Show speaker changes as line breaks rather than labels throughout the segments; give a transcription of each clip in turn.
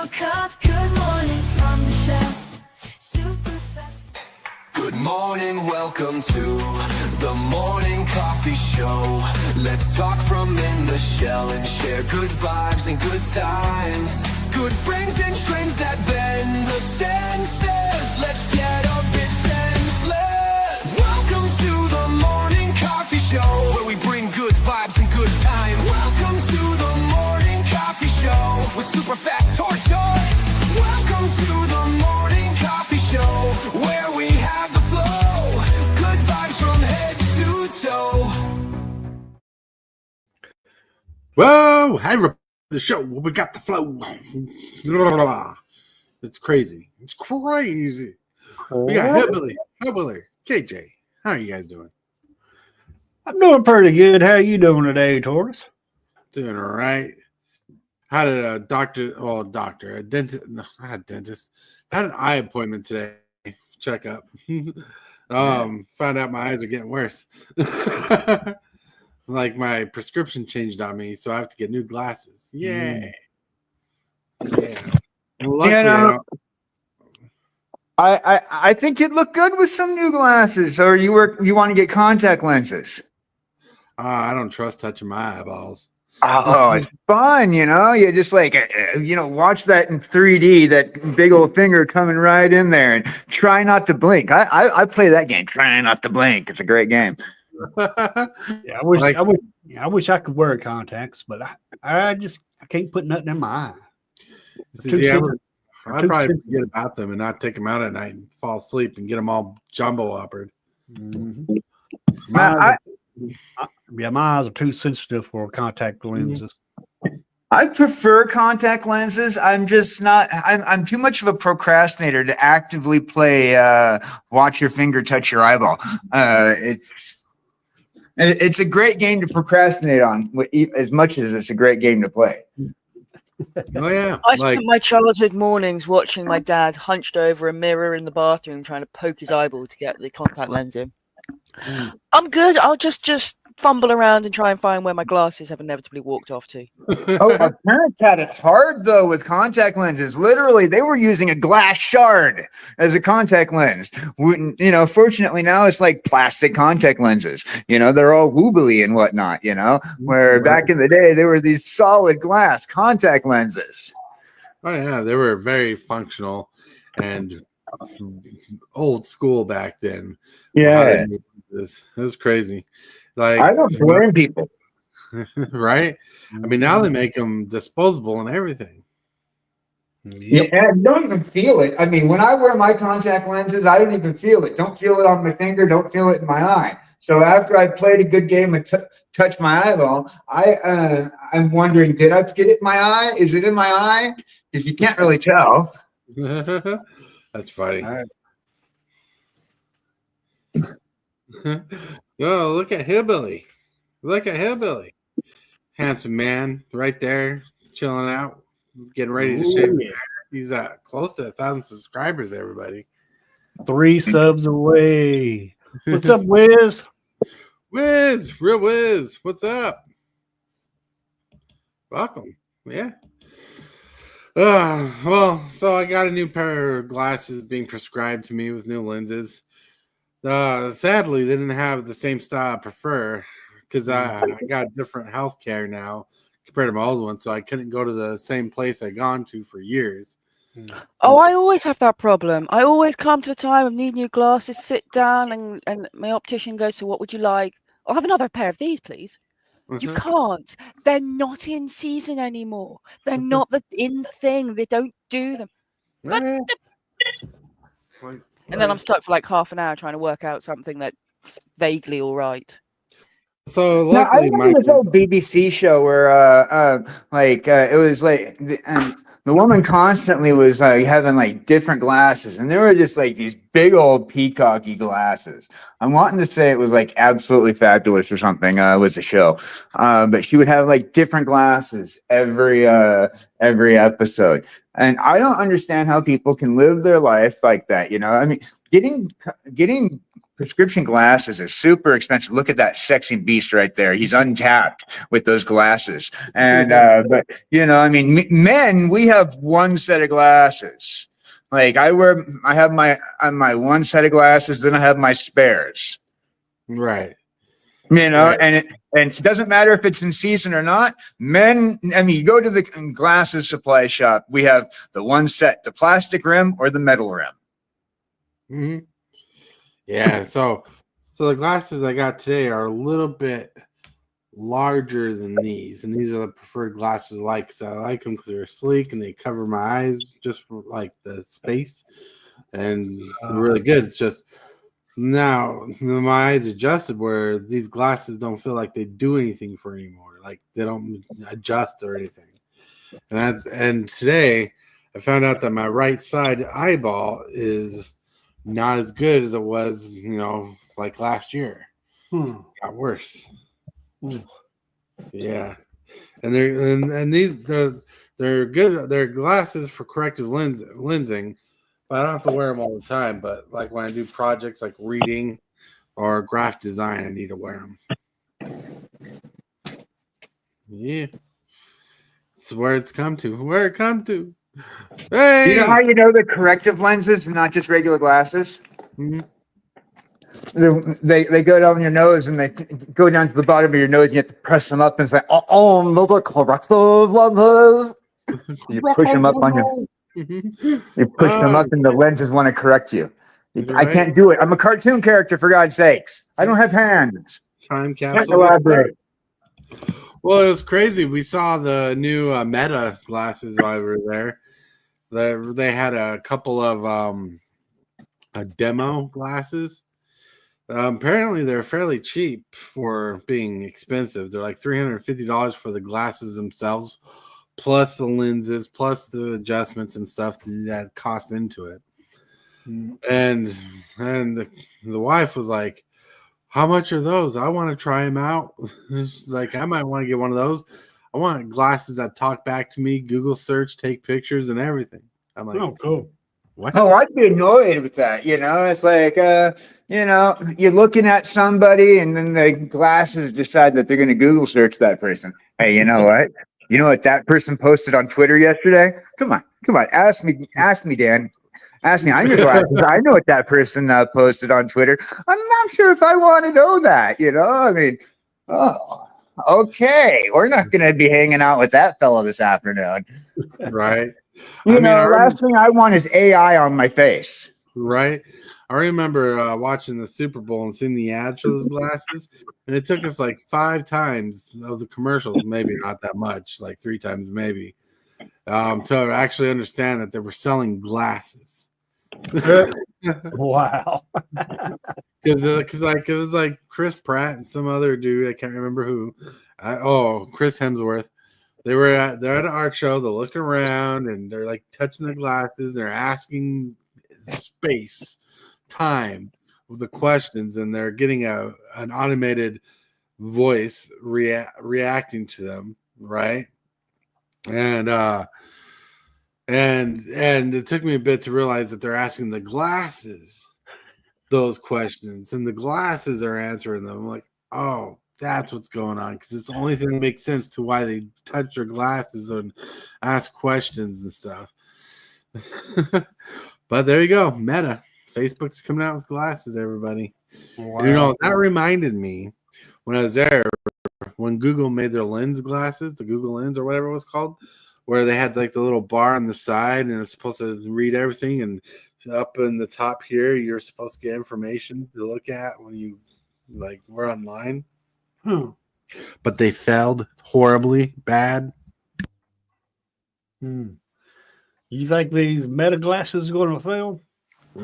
your cup. Good morning from the shell. Super fast.
Good morning, welcome to the morning coffee show. Let's talk from in the shell and share good vibes and good times. Good friends and trends that bend the senses. Let's get a bit senseless. Welcome to the morning coffee show, where we bring good vibes and good times. Welcome to the morning coffee show with super fast tortoise. Welcome to the morning coffee show, where we have the flow. Good vibes from head to toe.
Whoa! Hi, the show. We got the flow. It's crazy. It's crazy. We got Hellwheeler, KJ. How are you guys doing?
I'm doing pretty good. How you doing today, Tortoise?
Doing all right. Had a dentist, no, not a dentist. Had an eye appointment today. Checkup. Found out my eyes are getting worse. Like my prescription changed on me, so I have to get new glasses. Yay! Yeah. Luckily,
I think you'd look good with some new glasses, or you want to get contact lenses.
I don't trust touching my eyeballs.
Oh, it's fun, you know. You just watch that in 3D, that big old finger coming right in there, and try not to blink. I play that game. Try not to blink. It's a great game.
Yeah, I wish I could wear contacts, but I can't put nothing in my eye.
I'd probably forget about them and not take them out at night and fall asleep and get them all jumbo-uppered.
Mm-hmm. My eyes are too sensitive for contact lenses.
I prefer contact lenses. I'm just not. I'm too much of a procrastinator to actively play. Watch your finger touch your eyeball. It's a great game to procrastinate on, as much as it's a great game to play.
Oh yeah,
I spent my childhood mornings watching my dad hunched over a mirror in the bathroom trying to poke his eyeball to get the contact lens in. I'm good. I'll just fumble around and try and find where my glasses have inevitably walked off to.
Our parents had it hard though with contact lenses. Literally, they were using a glass shard as a contact lens. Fortunately now it's like plastic contact lenses. They're all woobly and whatnot. Where back in the day they were these solid glass contact lenses.
Oh yeah, they were very functional and old school back then.
Yeah,
it was crazy. Like,
I don't blame people.
Right? I mean, now they make them disposable and everything.
Yep. Yeah, I don't even feel it. I mean, when I wear my contact lenses, I don't even feel it. Don't feel it on my finger. Don't feel it in my eye. So after I played a good game and touch my eyeball, I'm wondering, did I get it in my eye? Is it in my eye? Because you can't really tell.
That's funny. Oh, look at Hillbilly. Look at Hillbilly. Handsome man right there, chilling out, getting ready to shave his hair. He's close to 1,000 subscribers, everybody.
3 subs away. What's up, Wiz?
Real Wiz. What's up? Welcome. Yeah. So I got a new pair of glasses being prescribed to me with new lenses. Sadly, they didn't have the same style I prefer because I got different health care now compared to my old one, so I couldn't go to the same place I'd gone to for years.
Oh, I always have that problem. I always come to the time of need new glasses, sit down, and my optician goes, "So what would you like? I'll have another pair of these, please." You can't. They're not in season anymore. They're not the in thing. They don't do them. But and then I'm stuck for like half an hour trying to work out something that's vaguely all right.
So
now, I remember this old BBC show where it was like the woman constantly was having like different glasses, and they were just like these big old peacocky glasses. I'm wanting to say it was like Absolutely Fabulous or something was the show, but she would have like different glasses every episode, and I don't understand how people can live their life like that. I mean, getting prescription glasses are super expensive. Look at that sexy beast right there. He's untapped with those glasses. And but I mean, men, we have one set of glasses. Like I have my one set of glasses, then I have my spares.
Right.
Right. And it doesn't matter if it's in season or not. Men, I mean, you go to the glasses supply shop, we have the one set, the plastic rim or the metal rim.
Mm-hmm. Yeah, so the glasses I got today are a little bit larger than these, and these are the preferred glasses I like, because I like them because they're sleek and they cover my eyes just for like the space, and they're really good. It's just now my eyes adjusted where these glasses don't feel like they do anything for anymore, like they don't adjust or anything. And today I found out that my right side eyeball is not as good as it was, like last year. Got worse. Yeah, and they're good. They're glasses for corrective lensing, but I don't have to wear them all the time. But like when I do projects like reading or graphic design, I need to wear them. Yeah, it's where it's come to. Where it come to. Hey!
You know how you know they're corrective lenses and not just regular glasses?
Mm-hmm.
They go down your nose and they go down to the bottom of your nose and you have to press them up and say, oh, those are corrective lenses. You push them up on your, you push them up and the lenses want to correct you. I can't do it. I'm a cartoon character, for God's sakes. I don't have hands.
Time capsule. Well, it was crazy. We saw the new Meta glasses while we were there. They had a couple of demo glasses. Apparently, they're fairly cheap for being expensive. They're like $350 for the glasses themselves, plus the lenses, plus the adjustments and stuff that cost into it. And the wife was like, "How much are those? I want to try them out." She's like, "I might want to get one of those. I want glasses that talk back to me, Google search, take pictures, and everything." I'm like,
"Oh, cool."
What?
Oh, I'd be annoyed with that. It's like, you're looking at somebody and then the glasses decide that they're going to Google search that person. Hey, you know what? You know what that person posted on Twitter yesterday? Come on. Ask me, Dan. Ask me. I'm your glasses. I know what that person posted on Twitter. I'm not sure if I want to know that. I mean, oh, okay. We're not going to be hanging out with that fellow this afternoon.
Right.
The last thing I want is AI on my face.
Right. I remember watching the Super Bowl and seeing the ads for those glasses, and it took us like 5 times of the commercials, maybe not that much, like 3 times maybe, to actually understand that they were selling glasses.
Wow.
Because like it was like Chris Pratt and some other dude, I can't remember who. Chris Hemsworth. They're at an art show. They're looking around and they're like touching their glasses. They're asking time with the questions, and they're getting an automated voice reacting to them, right? And it took me a bit to realize that they're asking the glasses those questions, and the glasses are answering them. I'm like, oh, that's what's going on, because it's the only thing that makes sense to why they touch their glasses and ask questions and stuff. But there you go, Meta. Facebook's coming out with glasses, everybody. Wow. That reminded me when I was there, when Google made their lens glasses, the Google Lens or whatever it was called, where they had like the little bar on the side and it's supposed to read everything, and up in the top here, you're supposed to get information to look at when you were online. But they failed horribly bad.
You think these Meta glasses are going to fail?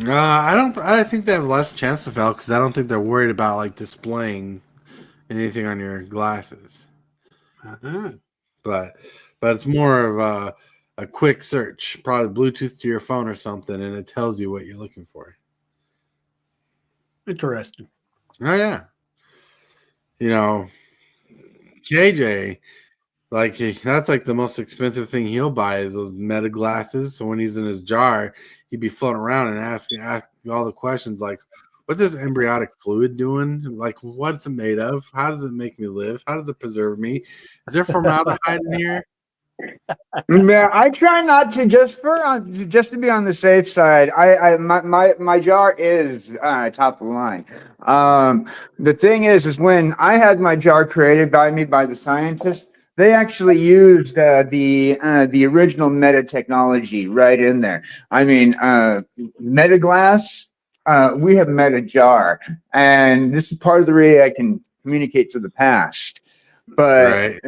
I think they have less chance to fail because I don't think they're worried about like displaying anything on your glasses. But it's more of a quick search, probably Bluetooth to your phone or something, and it tells you what you're looking for.
Interesting.
Oh yeah. KJ, that's like the most expensive thing he'll buy is those Meta glasses. So when he's in his jar, he'd be floating around and ask all the questions like, what is embryonic fluid doing? Like, what's it made of? How does it make me live? How does it preserve me? Is there formaldehyde in here?
Yeah, I try not to just to be on the safe side. My jar is top of the line. The thing is when I had my jar created by the scientist, they actually used the original meta technology right in there. I mean, meta glass. We have meta jar, and this is part of the way I can communicate to the past. But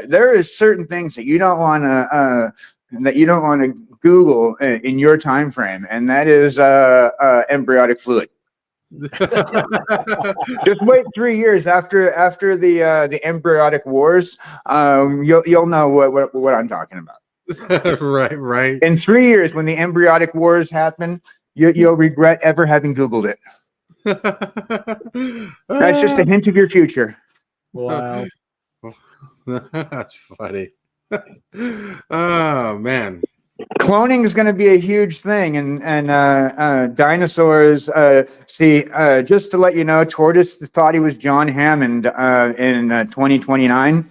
there is certain things that you don't want to Google in your time frame, and that is embryonic fluid. Just wait 3 years after the embryonic wars. You'll know what I'm talking about.
Right.
In 3 years, when the embryonic wars happen, you'll regret ever having Googled it. That's just a hint of your future.
Wow.
That's funny. Oh man,
cloning is going to be a huge thing, and dinosaurs. Just to let you know, Tortoise thought he was John Hammond in 2029.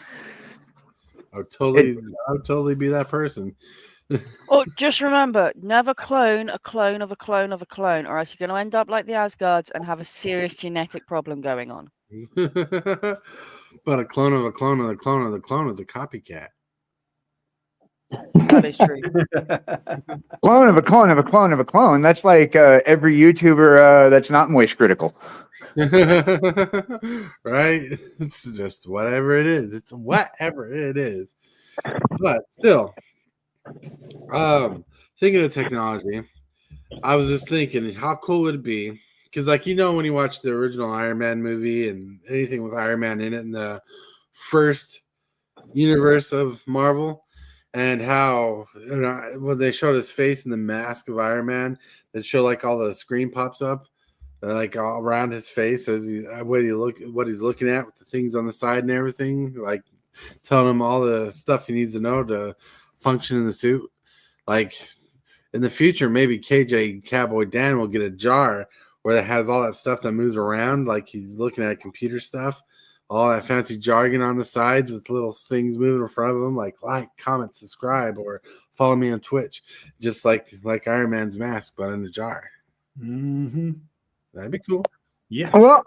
I'll totally be that person.
Oh, just remember, never clone a clone of a clone of a clone, or else you're going to end up like the Asgards and have a serious genetic problem going on.
But a clone of a clone of a clone of a clone is a copycat.
That is true.
Clone of a clone of a clone of a clone. That's like every YouTuber that's not moist critical.
Right? It's just whatever it is. It's whatever it is. But still, thinking of technology, I was just thinking, how cool would it be? Because, like, when you watch the original Iron Man movie and anything with Iron Man in it in the first universe of Marvel, and how when they showed his face in the mask of Iron Man, they show like all the screen pops up, like all around his face as what he's looking at with the things on the side and everything, like telling him all the stuff he needs to know to function in the suit. Like in the future, maybe kjcowboydan will get a jar where it has all that stuff that moves around, like he's looking at computer stuff, all that fancy jargon on the sides with little things moving in front of him, like, comment, subscribe, or follow me on Twitch, just like Iron Man's mask, but in a jar.
Mm-hmm.
That'd be cool.
Yeah.
Well,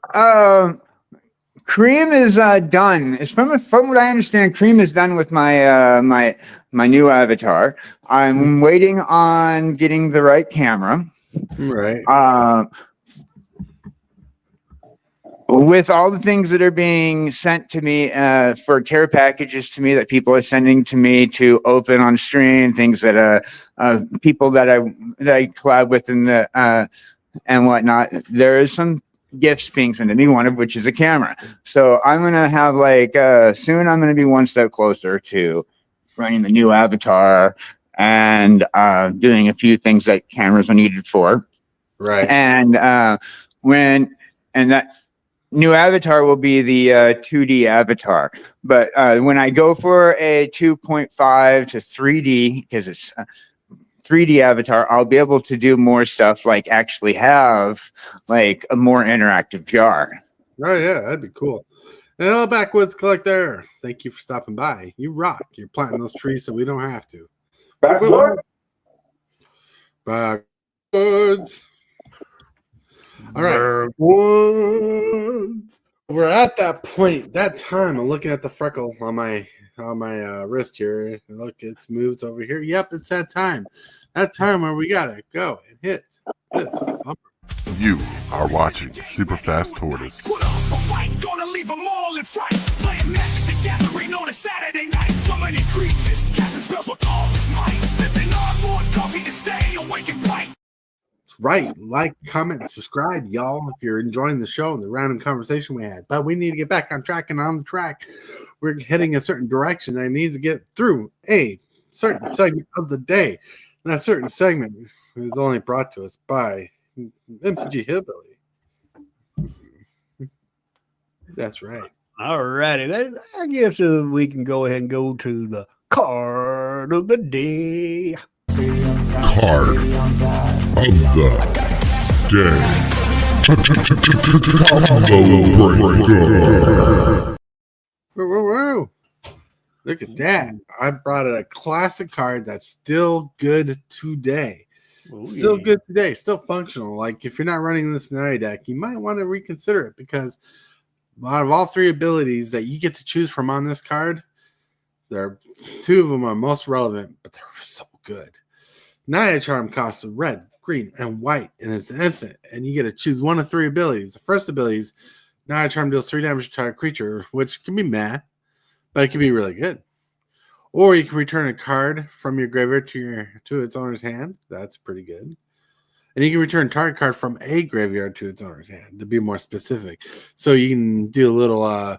Cream is done. It's from what I understand, Cream is done with my my new avatar. I'm waiting on getting the right camera.
Right.
With all the things that are being sent to me for care packages to me that people are sending to me to open on stream, things that people that I collab with in the and whatnot, there is some gifts being sent to me, one of which is a camera. So I'm gonna have soon I'm gonna be one step closer to running the new avatar and doing a few things that cameras are needed for.
Right.
And that new avatar will be the 2D avatar. But when I go for a 2.5 to 3D, because it's 3D avatar, I'll be able to do more stuff, like actually have like a more interactive jar.
Oh yeah, that'd be cool. And hello, Backwoods Collector. Thank you for stopping by. You rock. You're planting those trees so we don't have to. Backwoods. All right. We're at that point, that time. I'm looking at the freckle on my wrist here. Look, it's moved over here. Yep, it's that time. That time where we gotta go and hit this bumper.
You are watching Super Fast Tortoise.
Put up a fight, gonna leave them all in fright. Playing Magic the Gathering on a Saturday night. So many creatures, casting spells with all his might. Sipping on more coffee to stay awake and bright.
Right. Like, comment, and subscribe, y'all, if you're enjoying the show and the random conversation we had. But we need to get back on track, and on the track, we're heading a certain direction that needs to get through a certain segment of the day. And that certain segment is only brought to us by MTG Hillbilly. That's right.
All righty. I guess we can go ahead and go to the card of the day.
Card of the day.
Whoa, whoa, whoa. Look at that. I brought a classic card that's still good today. Still good today. Still functional. Like, if you're not running the scenario deck, you might want to reconsider it, because out of all 3 abilities that you get to choose from on this card, there are 2 of them are most relevant, but they're so good. Naya Charm costs red, green, and white, and it's instant, and you get to choose 1 of 3 abilities. The first ability is Naya Charm deals 3 damage to target creature, which can be meh, but it can be really good. Or you can return a card from your graveyard to its owner's hand. That's pretty good. And you can return a target card from a graveyard to its owner's hand, to be more specific. So you can do a little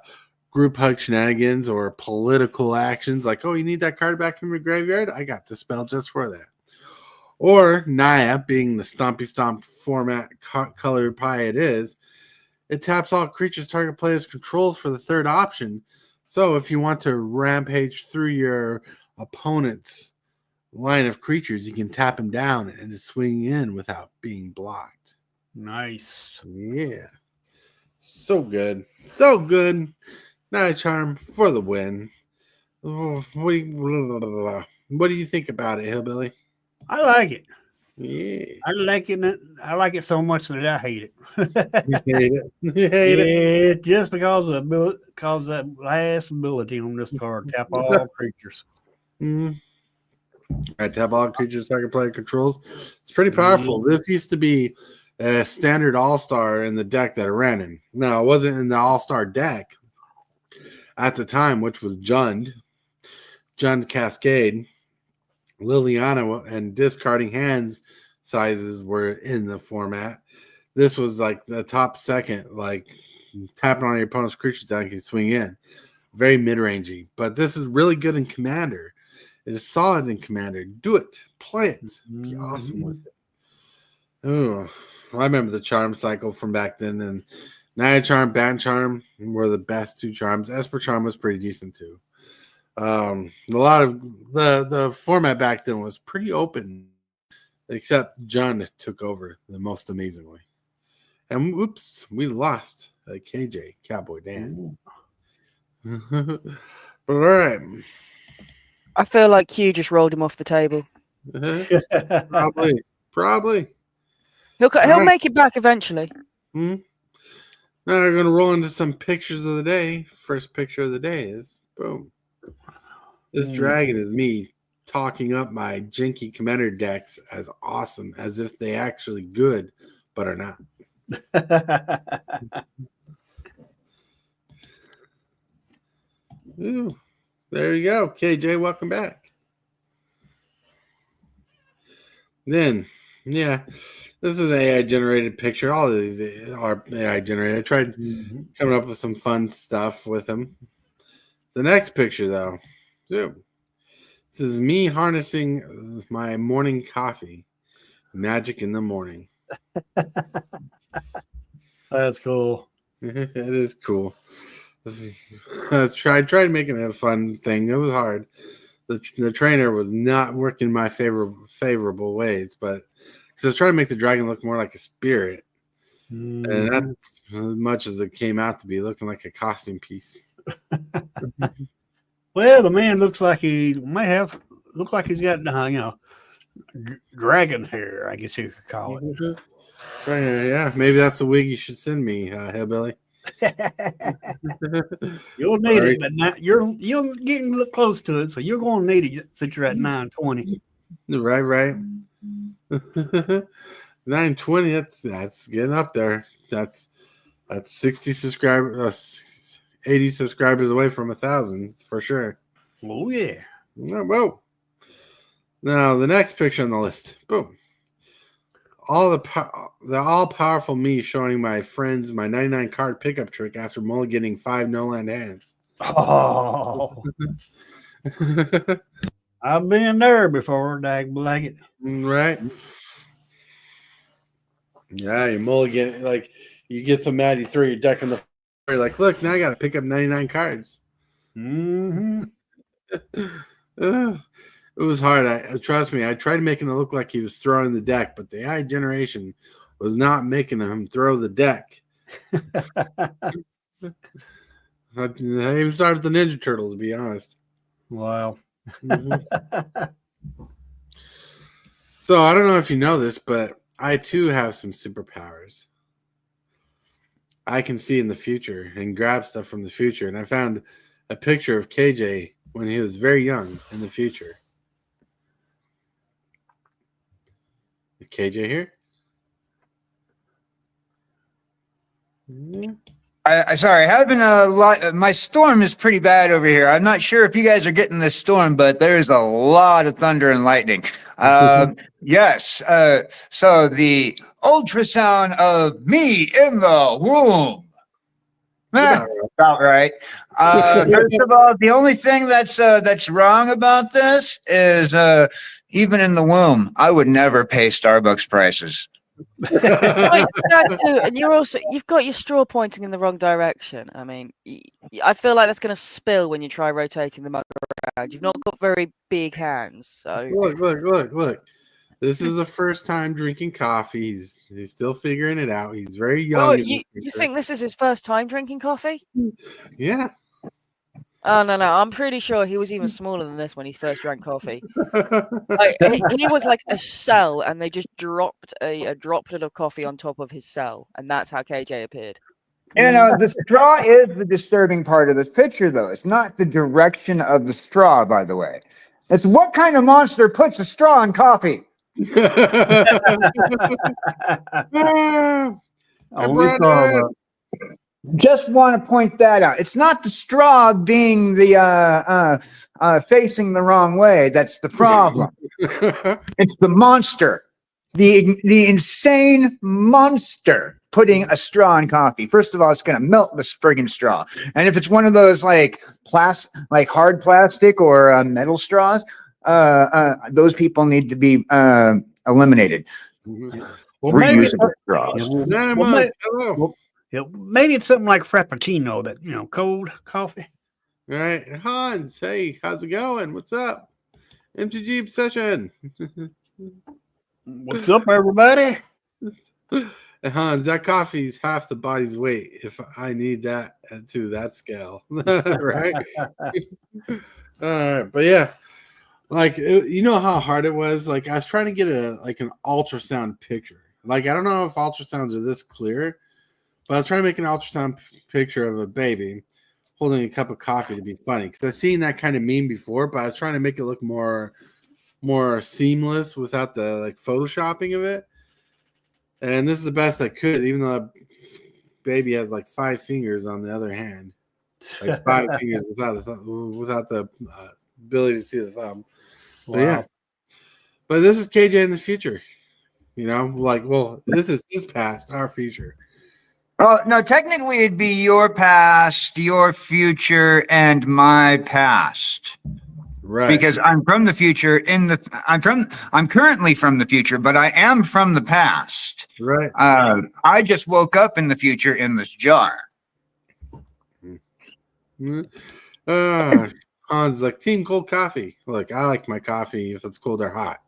group hug shenanigans or political actions, like, oh, you need that card back from your graveyard? I got the spell just for that. Or Naya, being the stompy stomp format color pie it is, it taps all creatures target players controls for the 3rd option. So if you want to rampage through your opponent's line of creatures, you can tap him down and swing in without being blocked.
Nice.
Yeah. So good. So good. Night Charm for the win. What do you think about it, Hillbilly?
I like it.
Yeah.
I like it so much that I hate it.
You hate it. You hate it.
Just because of that last ability on this card, tap all creatures.
Mm-hmm. Right, tap all creatures target player controls. It's pretty powerful. This used to be a standard all-star in the deck that I ran in. No, it wasn't in the all-star deck at the time, which was Jund Cascade, Liliana, and discarding hands sizes were in the format. This was like the top second, like tapping on your opponent's creature deck and swing in. Very mid-rangey. But this is really good in Commander. It is solid in Commander. Do it. Play it. Be awesome with it. Oh, I remember the charm cycle from back then. And Naya Charm, Bat Charm were the best 2 charms. Esper Charm was pretty decent too. A lot of the format back then was pretty open, except John took over the most amazingly. And whoops, we lost KJ Cowboydan. But all right.
I feel like Q just rolled him off the table.
Probably.
He'll make it back eventually.
Now we're gonna roll into some pictures of the day. First picture of the day is boom. This dragon is me talking up my Jinky Commander decks as awesome as if they actually good, but are not. Ooh, there you go. KJ, welcome back. Then, yeah, this is an AI generated picture. All of these are AI generated. I tried coming up with some fun stuff with them. The next picture, though, this is me harnessing my morning coffee. Magic in the morning.
That's cool.
It is cool. I tried making it a fun thing. It was hard. The trainer was not working my favorable ways, but because I was trying to make the dragon look more like a spirit, and that's as much as it came out to be, looking like a costume piece.
Well, the man looks like he's got dragon hair, I guess you could call it.
Yeah, maybe that's the wig you should send me, Hillbilly.
You'll need it, but not, you're getting close to it, so you're going to need it since you're at 920.
Right. 920. That's getting up there. That's 60 subscribers, 80 subscribers away from 1,000 for sure.
Oh yeah.
Whoa. Now the next picture on the list. Boom. The all-powerful me showing my friends my 99 card pickup trick after mulliganing 5 no-land hands.
Oh. I've been there before, dag blanket.
Right. Yeah, you mulligan, like you get so mad you throw your deck on the floor. You're like, look, now I got to pick up 99 cards. It was hard. Trust me, I tried making it look like he was throwing the deck, but the AI generation was not making him throw the deck. I even started the Ninja Turtle, to be honest.
Wow.
So I don't know if you know this, but I too have some superpowers. I can see in the future and grab stuff from the future. And I found a picture of KJ when he was very young in the future. Is KJ here? Yeah.
Sorry, having a lot. My storm is pretty bad over here. I'm not sure if you guys are getting this storm, but there's a lot of thunder and lightning. Yes. So the ultrasound of me in the womb. About right. First of all, the only thing that's wrong about this is even in the womb, I would never pay Starbucks prices.
Right, that too. And you've got your straw pointing in the wrong direction. I mean, I feel like that's going to spill when you try rotating the mug around. You've not got very big hands, so
Look. This is the first time drinking coffee. He's still figuring it out. He's very young.
Oh, you think this is his first time drinking coffee?
Yeah.
Oh no, I'm pretty sure he was even smaller than this when he first drank coffee. Like, he was like a cell, and they just dropped a droplet of coffee on top of his cell, and that's how KJ appeared.
You know, the straw is the disturbing part of this picture, though. It's not the direction of the straw, by the way. It's what kind of monster puts a straw in coffee? Just want to point that out. It's not the straw being the facing the wrong way. That's the problem. It's the monster, the insane monster putting a straw in coffee. First of all, it's going to melt the friggin' straw, and if it's one of those like hard plastic or metal straws, those people need to be eliminated.
Well,
Reusable straws.
Maybe it's something like Frappuccino, that cold coffee.
All right, Hans. Hey, how's it going? What's up? MTG Obsession.
What's up, everybody?
Hans, that coffee's half the body's weight. If I need that to that scale, right? All right, but yeah, like you know how hard it was. Like I was trying to get an ultrasound picture. Like I don't know if ultrasounds are this clear, but I was trying to make an ultrasound picture of a baby holding a cup of coffee to be funny because I've seen that kind of meme before, but I was trying to make it look more seamless without the photoshopping of it. And this is the best I could, even though the baby has 5 fingers on the other hand, 5 fingers without the ability to see the thumb. Wow. But yeah, but this is KJ in the future. This is his past, our future.
Oh, no, technically it'd be your past, your future, and my past.
Right.
Because I'm from the future I'm currently from the future, but I am from the past.
Right.
I just woke up in the future in this jar.
Hans team cold coffee. Look, I like my coffee if it's cold or hot.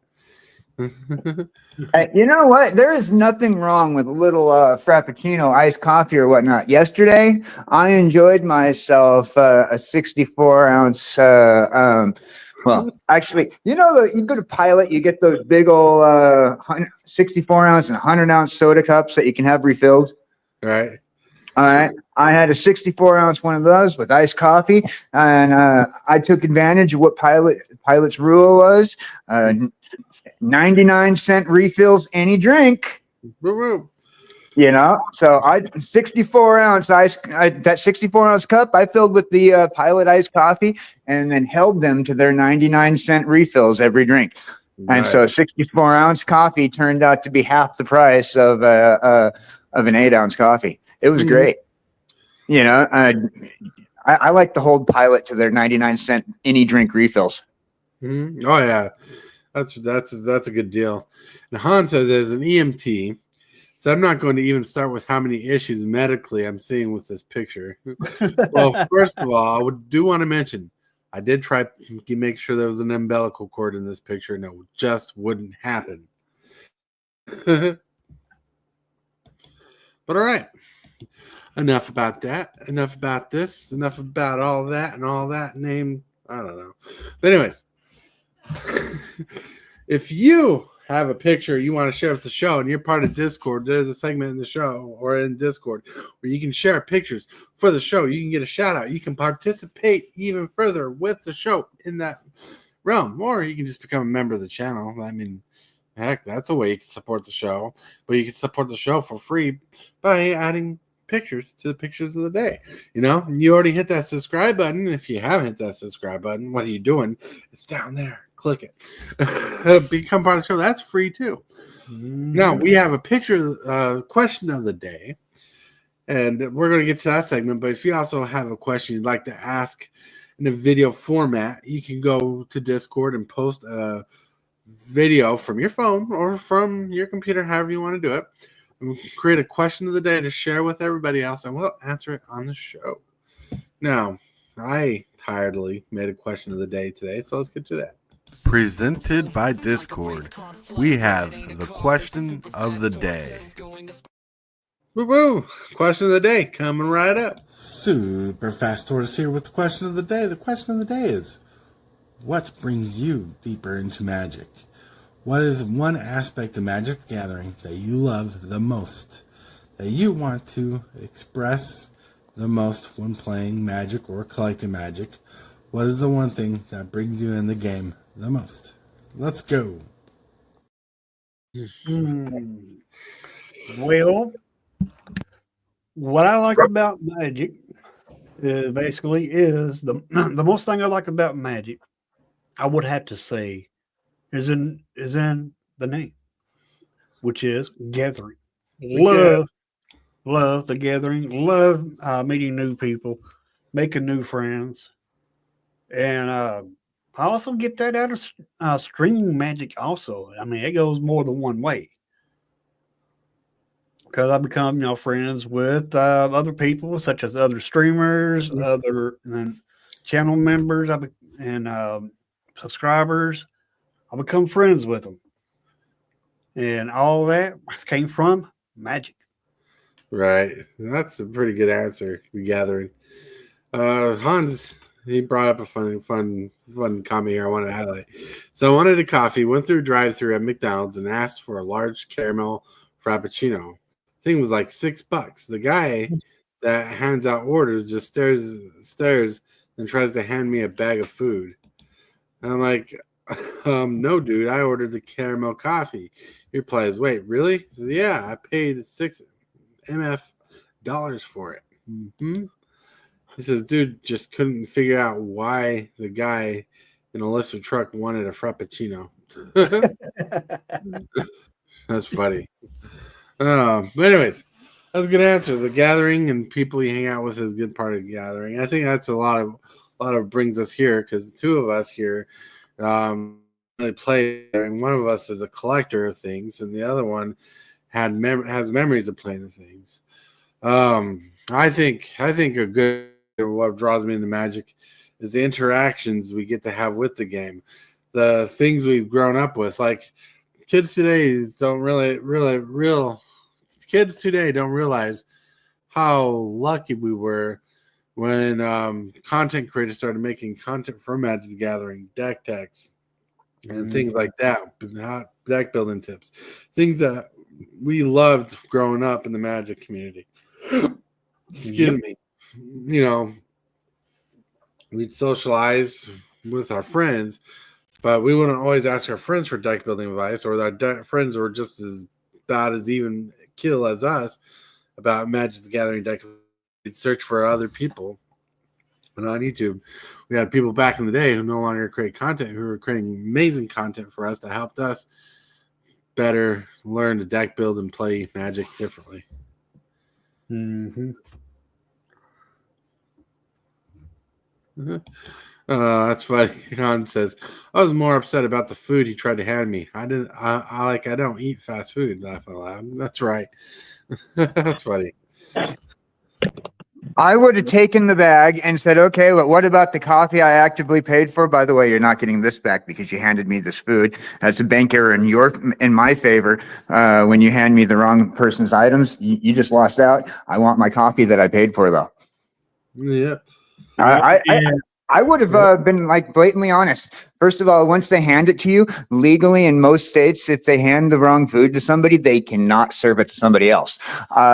You know what? There is nothing wrong with a little Frappuccino iced coffee or whatnot. Yesterday, I enjoyed myself a 64-ounce. Well, actually, you go to Pilot, you get those big old 64-ounce and 100-ounce soda cups that you can have refilled.
Right.
All right. I had a 64-ounce one of those with iced coffee, and I took advantage of what Pilot's rule was. 99-cent refills any drink.
Woo-woo.
So I 64-ounce that 64-ounce cup I filled with the Pilot iced coffee and then held them to their 99-cent refills every drink. Right. And so 64-ounce coffee turned out to be half the price of an 8-ounce coffee. It was great. I like to hold Pilot to their 99-cent any drink refills.
Mm-hmm. Oh yeah. That's a good deal. And Han says, as an EMT, so I'm not going to even start with how many issues medically I'm seeing with this picture. Well, first of all, I do want to mention, I did try to make sure there was an umbilical cord in this picture, and it just wouldn't happen. But all right. Enough about that. Enough about this. Enough about all that and all that name. I don't know. But anyways, if you have a picture you want to share with the show and you're part of Discord, there's a segment in the show or in Discord where you can share pictures for the show. You can get a shout out. You can participate even further with the show in that realm, or you can just become a member of the channel. I mean, heck, that's a way you can support the show. But you can support the show for free by adding pictures to the pictures of the day. You know, you already hit that subscribe button. If you haven't hit that subscribe button, what are you doing? It's down there. Click it. Become part of the show. That's free too. Now we have a picture question of the day, and we're going to get to that segment. But if you also have a question you'd like to ask in a video format, you can go to Discord and post a video from your phone or from your computer, however you want to do it. We'll create a question of the day to share with everybody else, and we'll answer it on the show. Now, I tiredly made a question of the day today, so let's get to that.
Presented by Discord, we have the question of the day.
Woo-woo! Question of the day coming right up. Super Fast Tortoise here with the question of the day. The question of the day is, what brings you deeper into Magic? What is one aspect of Magic the Gathering that you love the most, that you want to express the most when playing Magic or collecting Magic? What is the one thing that brings you in the game the most? Let's go.
Well, what I like about Magic basically is the most thing I like about Magic, I would have to say, is in the name, which is gathering. Love the gathering. Love meeting new people, making new friends, and I also get that out of streaming Magic. Also, I mean, it goes more than one way because I become friends with other people, such as other streamers, other channel members, and subscribers. I become friends with them, and all that came from Magic.
Right, that's a pretty good answer. The gathering. Hans, he brought up a fun comment here I want to highlight. So I wanted a coffee, went through drive-through at McDonald's and asked for a large caramel frappuccino. Thing was like $6. The guy that hands out orders just stares and tries to hand me a bag of food. And I'm like, no, dude, I ordered the caramel coffee. He replies, wait, really? He says, yeah, I paid $6 MF for it. Mm-hmm. He says, dude just couldn't figure out why the guy in a lifted truck wanted a frappuccino. That's funny. But anyways, that's a good answer. The gathering and people you hang out with is a good part of the gathering. I think that's a lot of brings us here because the two of us here really play, and one of us is a collector of things, and the other one has memories of playing the things. I think a good what draws me into Magic is the interactions we get to have with the game, the things we've grown up with. Like kids today don't realize how lucky we were when content creators started making content for Magic the Gathering, deck techs, and things like that, deck building tips, things that we loved growing up in the Magic community. Excuse me. You know, we'd socialize with our friends, but we wouldn't always ask our friends for deck building advice, or our friends were just as bad as even kill as us about Magic the Gathering deck. We'd search for other people. And on YouTube, we had people back in the day who no longer create content, who were creating amazing content for us that helped us better learn to deck build and play Magic differently.
Mm-hmm.
That's funny. Hans says, I was more upset about the food he tried to hand me. I don't eat fast food. Laugh out loud. That's right. That's funny.
I would have taken the bag and said, okay, but what about the coffee I actively paid for? By the way, you're not getting this back because you handed me this food. That's a bank error in my favor. When you hand me the wrong person's items, you just lost out. I want my coffee that I paid for, though.
Yeah.
I would have been like blatantly honest. First of all, once they hand it to you, legally in most states, if they hand the wrong food to somebody, they cannot serve it to somebody else.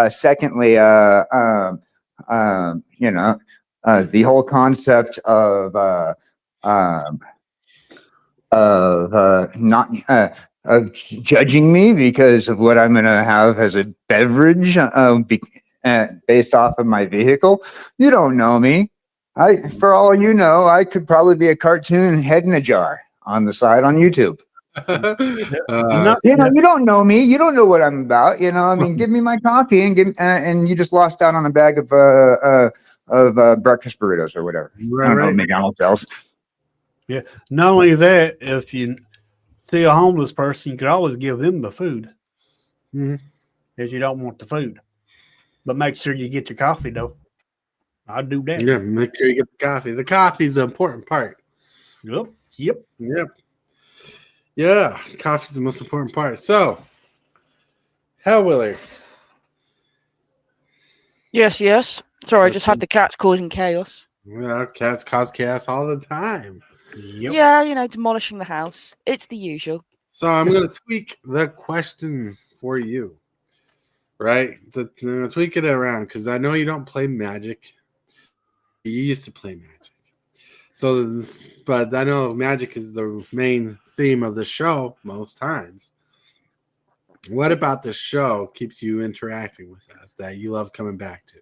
Secondly, the whole concept of judging me because of what I'm going to have as a beverage based off of my vehicle. You don't know me. For all you know, I could probably be a cartoon head in a jar on the side on YouTube. You don't know me. You don't know what I'm about. I mean, give me my coffee and you just lost out on a bag of breakfast burritos or whatever. I don't know, McDonald's else.
Yeah. Not only that, if you see a homeless person, you could always give them the food if you don't want the food. But make sure you get your coffee, though. I'll do that.
Yeah, make sure you get the coffee. The coffee's the important part.
Yep.
Yeah, coffee's the most important part. So, Hellwheeler.
Yes. Sorry, I just had the cats causing chaos.
Yeah, cats cause chaos all the time.
Yep.
Yeah, demolishing the house. It's the usual.
So I'm going to tweak the question for you, right? Tweak it around because I know you don't play Magic. You used to play Magic. But I know Magic is the main theme of the show most times. What about the show keeps you interacting with us that you love coming back to?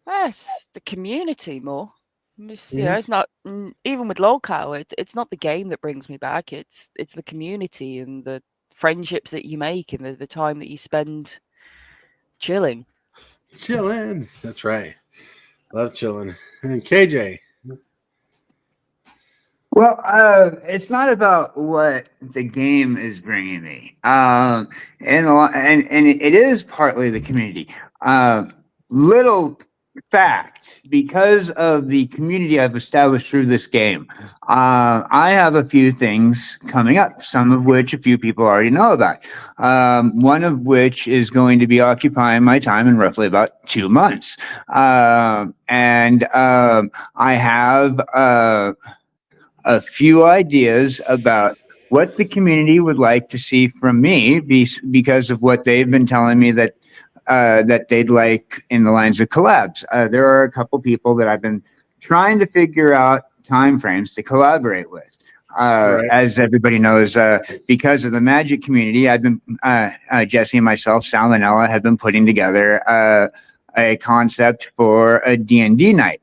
Yes, the community more. It's not even with locale. It's not the game that brings me back. It's the community and the friendships that you make and the time that you spend chilling.
That's right. Love chilling. And KJ.
Well, it's not about what the game is bringing me, and it is partly the community. Little fact, because of the community I've established through this game, I have a few things coming up, some of which a few people already know about. One of which is going to be occupying my time in roughly about 2 months. And I have a few ideas about what the community would like to see from me because of what they've been telling me that they'd like in the lines of collabs. There are a couple people that I've been trying to figure out timeframes to collaborate with. As everybody knows, because of the Magic community, I've been Jesse and myself, Sal and Ella, have been putting together a concept for a D&D night.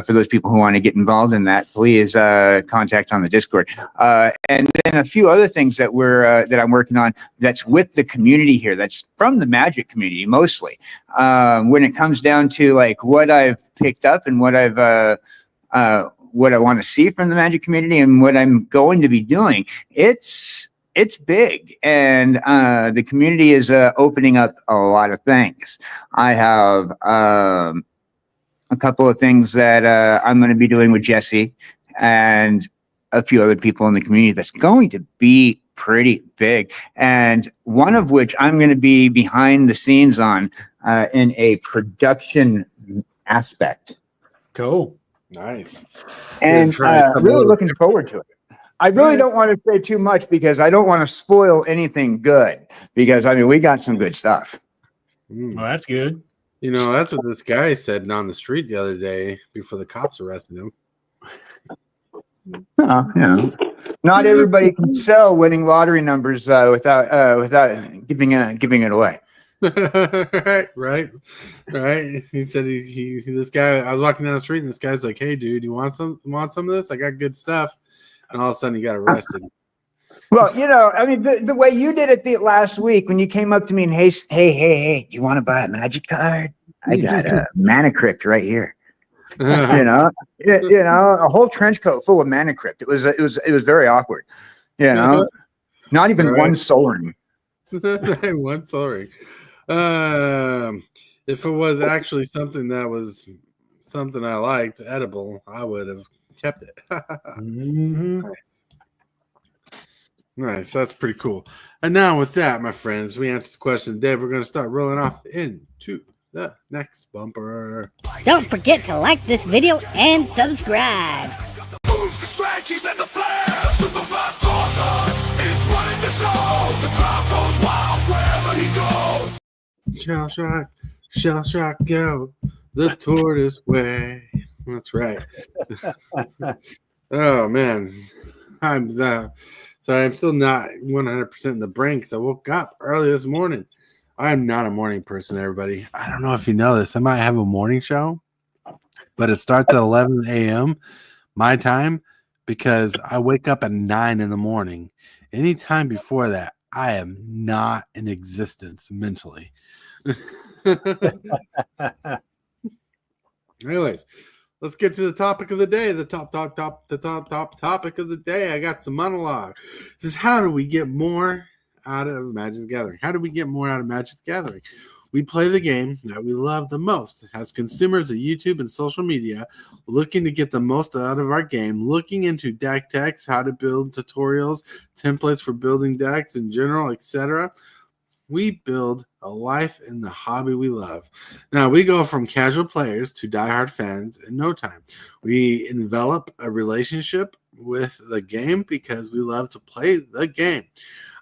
For those people who want to get involved in that, please contact on the Discord. And then a few other things that I'm working on that's with the community here, that's from the Magic community mostly. When it comes down to like what I've picked up and what I want to see from the Magic community and what I'm going to be doing, it's big, and the community is opening up a lot of things. I have a couple of things that I'm going to be doing with Jesse and a few other people in the community that's going to be pretty big. And one of which I'm going to be behind the scenes on in a production aspect.
Cool.
Nice.
And really looking forward to it. I really don't want to say too much because I don't want to spoil anything good because, I mean, we got some good stuff.
Well, that's good.
That's what this guy said on the street the other day before the cops arrested him.
Not everybody can sell winning lottery numbers without giving it away.
right. He said this guy. I was walking down the street and this guy's like, "Hey, dude, you want some of this? I got good stuff." And all of a sudden, he got arrested.
Well, I mean, the way you did it last week when you came up to me and hey, do you want to buy a Magic card? I got a Mana Crypt right here. A whole trench coat full of Mana Crypt. It was very awkward. Not even one soul ring.
One soul ring. If it was actually something that was something I liked, edible, I would have kept it.
Mhm.
Nice. Nice. That's pretty cool. And now with that, my friends, we answered the question of the day. We're going to start rolling off into the next bumper.
Don't forget to like this video and subscribe.
Moves, the stretchies, and the flares. Super fast tortoise is running the show. The crowd goes wild wherever he goes.
Shell shock, go the tortoise way. That's right. Oh man, I'm sorry. I'm still not 100% in the brain because I woke up early this morning. I'm not a morning person, everybody. I don't know if you know this. I might have a morning show, but it starts at 11 a.m. my time because I wake up at 9 in the morning. Anytime before that, I am not in existence mentally. Anyways, let's get to the topic of the day. The top topic of the day. I got some monologue. This is how do we get more out of Magic the Gathering? How do we get more out of Magic the Gathering? We play the game that we love the most. As consumers of YouTube and social media, looking to get the most out of our game, looking into deck techs, how to build tutorials, templates for building decks in general, etc. We build a life in the hobby we love. Now, we go from casual players to diehard fans in no time. We envelop a relationship with the game because we love to play the game.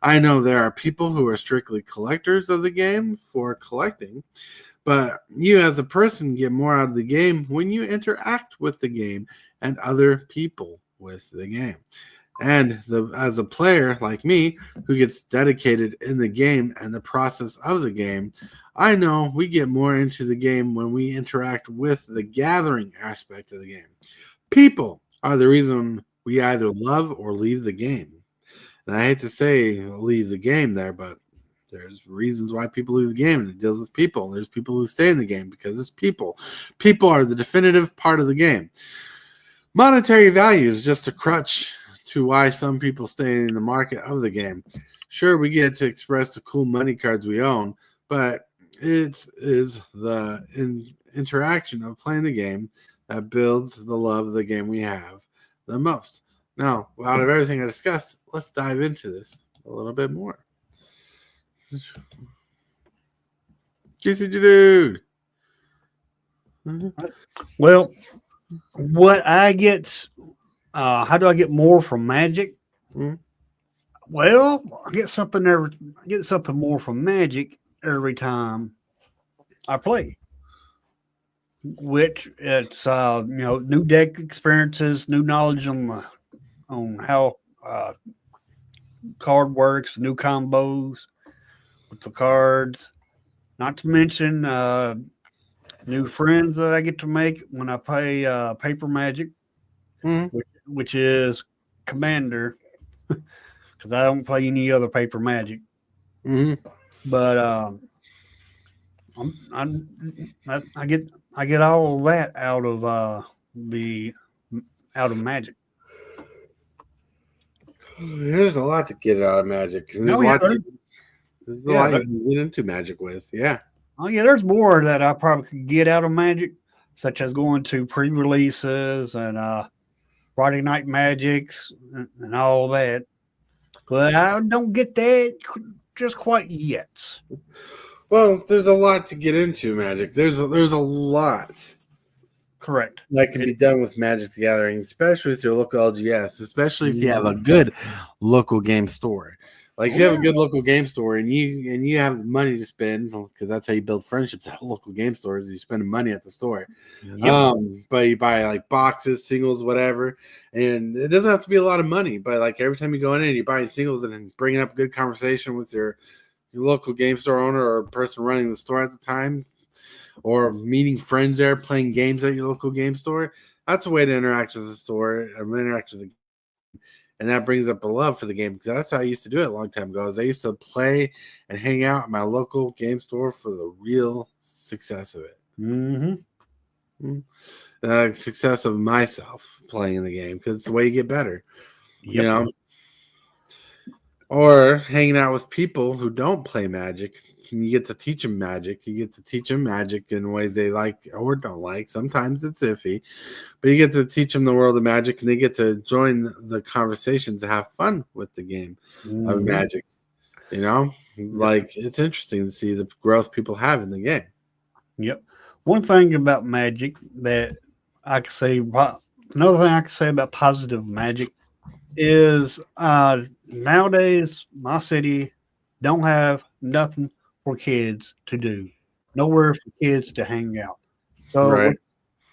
I know there are people who are strictly collectors of the game for collecting, but you as a person get more out of the game when you interact with the game and other people with the game. And as a player like me who gets dedicated in the game and the process of the game, I know we get more into the game when we interact with the gathering aspect of the game. People are the reason we either love or leave the game. And I hate to say leave the game there, but there's reasons why people leave the game, and it deals with people. There's people who stay in the game because it's people. People are the definitive part of the game. Monetary value is just a crutch to why some people stay in the market of the game. Sure, we get to express the cool money cards we own, but it is the interaction of playing the game that builds the love of the game we have the most. Now, out of everything I discussed, let's dive into this a little bit more. tcgdude.
Well, what I get, how do I get more from Magic?
Mhm.
Well, I get something more from Magic every time I play. Which it's new deck experiences, new knowledge on how card works, new combos with the cards. Not to mention new friends that I get to make when I play Paper Magic, which is Commander, because I don't play any other Paper Magic. But I get all of that out of Magic.
There's a lot to get out of Magic. There's a lot you can get into Magic with. Yeah.
Oh, yeah, there's more that I probably could get out of Magic, such as going to pre-releases and Friday Night Magics and all that. But I don't get that just quite yet.
Well, there's a lot to get into Magic. There's a lot.
Correct.
That can be done with Magic the Gathering, especially with your local LGS, especially if you have a good local game store. Like if you have a good local game store and you have money to spend, because that's how you build friendships at local game stores, you spend money at the store. But you buy like boxes, singles, whatever, and it doesn't have to be a lot of money. But like every time you go in and you're buying singles and then bringing up a good conversation with your local game store owner or person running the store at the time, or meeting friends there, playing games at your local game store, that's a way to interact with the store and interact with the game. And that brings up a love for the game, because that's how I used to do it a long time ago. I used to play and hang out at my local game store for the real success of it. Success of myself playing the game, because it's the way you get better. You know? Or hanging out with people who don't play Magic you get to teach them magic. You get to teach them magic in ways they like or don't like. Sometimes it's iffy, but you get to teach them the world of magic, and they get to join the conversations and have fun with the game of magic. You know, like it's interesting to see the growth people have in the game.
Yep. One thing about magic that I can say, another thing I can say about positive magic is nowadays my city don't have nothing for kids to do, nowhere for kids to hang out. So,
Right.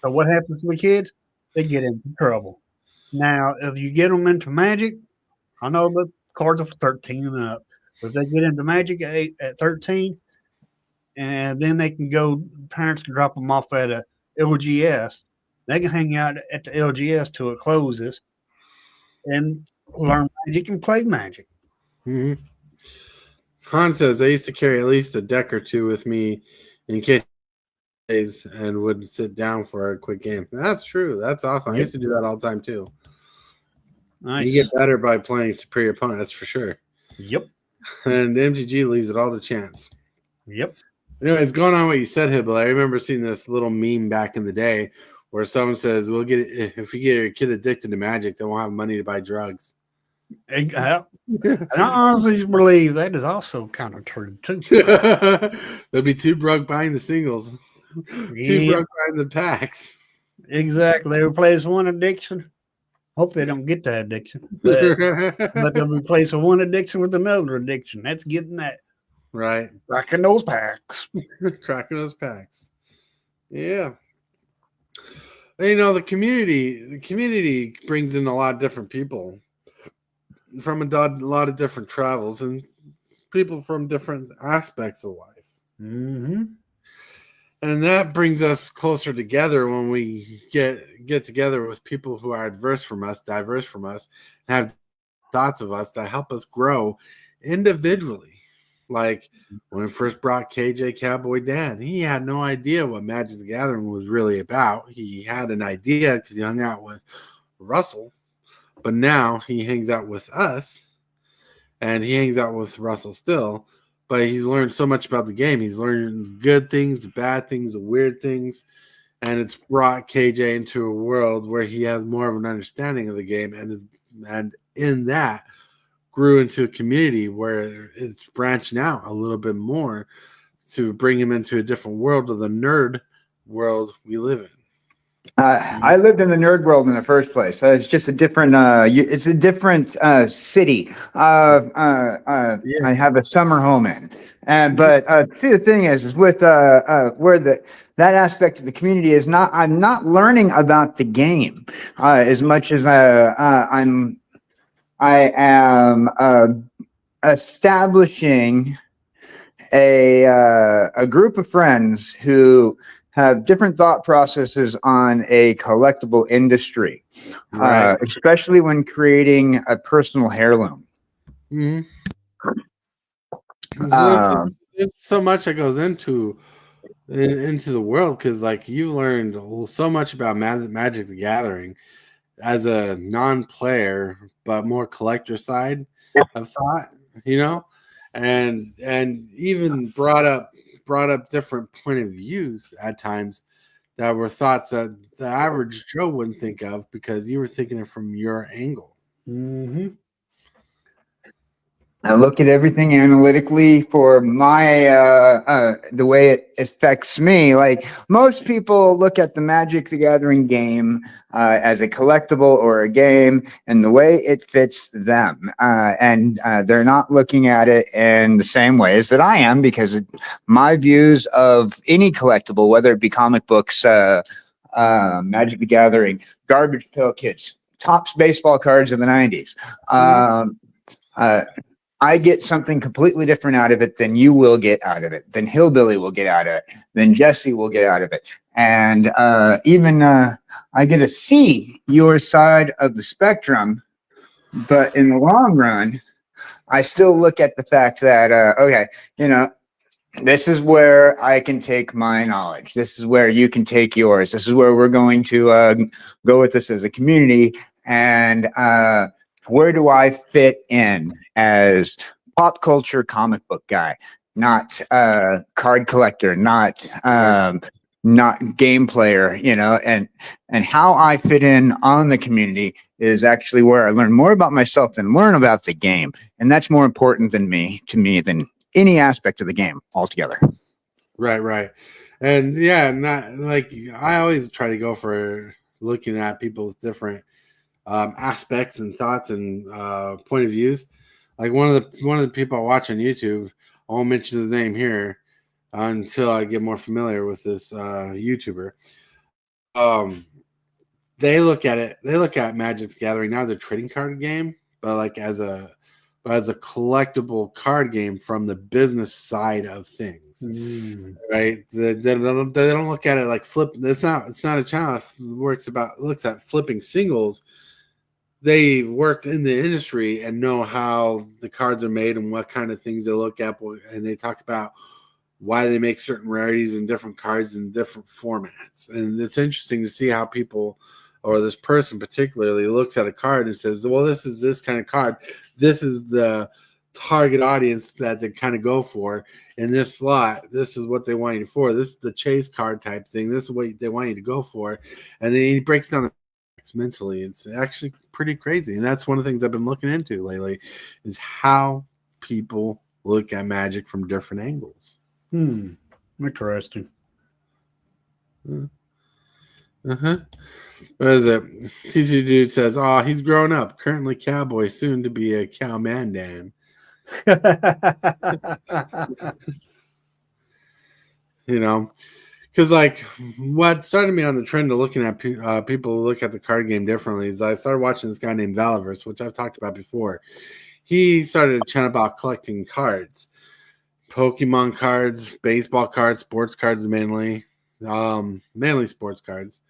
so what happens to the kids? They get into trouble. Now, if you get them into magic, I know the cards are for 13 and up. But if they get into magic at 13, and then they can go, parents can drop them off at a LGS. They can hang out at the LGS till it closes and learn magic and play magic.
Mm-hmm. Han says, I used to carry at least a deck or two with me in case and would sit down for a quick game. That's true. That's awesome. I used to do that all the time too.
Nice.
You get better by playing superior opponent, that's for sure.
Yep.
And MTG leaves it all to chance.
Yep.
Anyways, going on what you said, Hillbilly, I remember seeing this little meme back in the day where someone says, "We'll get if you get your kid addicted to magic, they won't have money to buy drugs."
And I honestly believe that is also kind of true too.
They'll be too broke buying the singles, too broke buying the packs.
Exactly. They replace one addiction. Hope they don't get that addiction, but they'll replace one addiction with another addiction. That's getting that
Right.
cracking those packs.
Cracking those packs. Yeah. And, you know, the community brings in a lot of different people from a lot of different travels and people from different aspects of life.
Mm-hmm.
And that brings us closer together when we get together with people who are diverse from us, and have thoughts of us that help us grow individually. Like when we first brought kjcowboydan, he had no idea what Magic the Gathering was really about. He had an idea because he hung out with Russell, but now he hangs out with us, and he hangs out with Russell still. But he's learned so much about the game. He's learned good things, bad things, weird things, and it's brought KJ into a world where he has more of an understanding of the game, and in that grew into a community where it's branching out a little bit more to bring him into a different world of the nerd world we live in.
I lived in the nerd world in the first place. It's just a different. It's a different city. I have a summer home in, but see, the thing is with where that aspect of the community is not. I'm not learning about the game as much as I am establishing a group of friends who have different thought processes on a collectible industry,
Right.
especially when creating a personal heirloom.
Mm-hmm. There's so much that goes into the world because, like, you learned so much about Magic the Gathering as a non-player, but more collector side of thought, you know, and even brought up different point of views at times that were thoughts that the average Joe wouldn't think of because you were thinking it from your angle.
Mm-hmm.
I look at everything analytically for my the way it affects me. Like most people look at the Magic the Gathering game as a collectible or a game and the way it fits them. And they're not looking at it in the same ways that I am because my views of any collectible, whether it be comic books, Magic the Gathering, Garbage Pail Kids, Topps baseball cards of the 90s. I get something completely different out of it than you will get out of it, than Hillbilly will get out of it, than Jesse will get out of it. And even I get to see your side of the spectrum, but in the long run, I still look at the fact that, okay, you know, this is where I can take my knowledge. This is where you can take yours. This is where we're going to go with this as a community. And where do I fit in as pop culture comic book guy? not card collector, not game player, and how I fit in on the community is actually where I learn more about myself than learn about the game. And that's more important to me than any aspect of the game altogether.
Right. And yeah, not like I always try to go for looking at people's different aspects and thoughts and point of views. Like one of the people I watch on YouTube, I won't mention his name here until I get more familiar with this YouTuber. They look at Magic's Gathering now as a trading card game, but like as a collectible card game from the business side of things, right? They don't look at it like flip. It's not a channel that looks at flipping singles. They worked in the industry and know how the cards are made and what kind of things they look at, and they talk about why they make certain rarities and different cards in different formats. And it's interesting to see how people, or this person particularly, looks at a card and says, well, this is this kind of card. This is the target audience that they kind of go for in this slot. This is what they want you for. This is the chase card type thing. This is what they want you to go for. And then he breaks down the mentally. It's actually pretty crazy. And that's one of the things I've been looking into lately is how people look at Magic from different angles.
Interesting.
What is it? tcgdude says, "Oh, he's grown up. Currently cowboy, soon to be a cowmandan." Because like what started me on the trend of looking at people who look at the card game differently is I started watching this guy named Valiverse, which I've talked about before. He started a channel about collecting cards. Pokemon cards, baseball cards, sports cards mainly sports cards.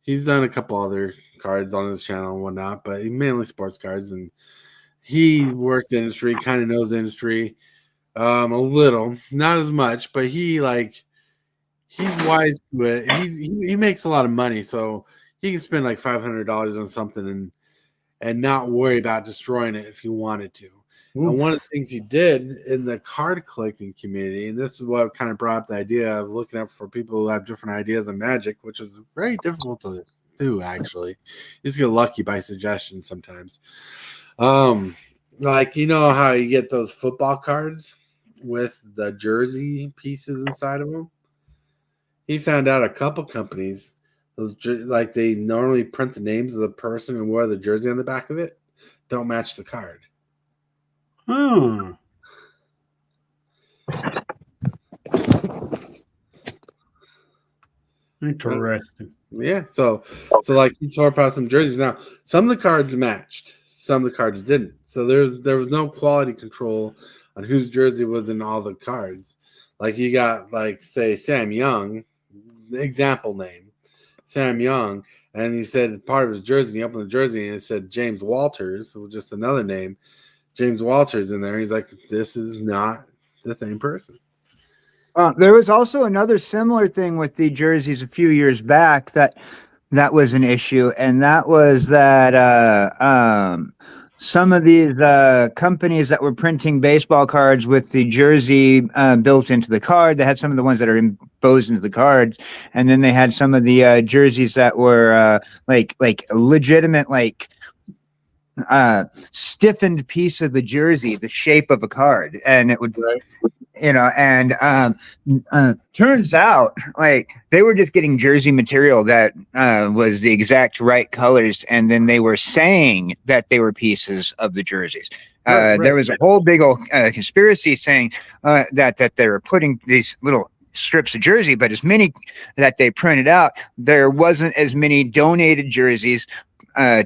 He's done a couple other cards on his channel and whatnot, but mainly sports cards. And he worked the industry, kind of knows the industry a little, not as much, but he's wise to it. He makes a lot of money, so he can spend like $500 on something and not worry about destroying it if he wanted to. And one of the things he did in the card collecting community, and this is what kind of brought up the idea of looking up for people who have different ideas on Magic, which is very difficult to do, actually. You just get lucky by suggestions sometimes. Like, how you get those football cards with the jersey pieces inside of them? He found out a couple companies, like they normally print the names of the person and wear the jersey on the back of it, don't match the card.
Interesting.
Yeah, so like he tore apart some jerseys. Now, some of the cards matched, some of the cards didn't. So there was no quality control on whose jersey was in all the cards. Like you got like say Sam Young, example name, Sam Young, and he said part of his jersey. And he opened the jersey and it said James Walters, or just another name. James Walters in there. He's like, this is not the same person.
There was also another similar thing with the jerseys a few years back that was an issue, and that was that some of these companies that were printing baseball cards with the jersey built into the card, they had some of the ones that are embossed into the cards, and then they had some of the jerseys that were like legitimate stiffened piece of the jersey, the shape of a card, and it would turns out like they were just getting jersey material that was the exact right colors, and then they were saying that they were pieces of the jerseys. There was a whole big old conspiracy saying that they were putting these little strips of jersey, but as many that they printed out, there wasn't as many donated jerseys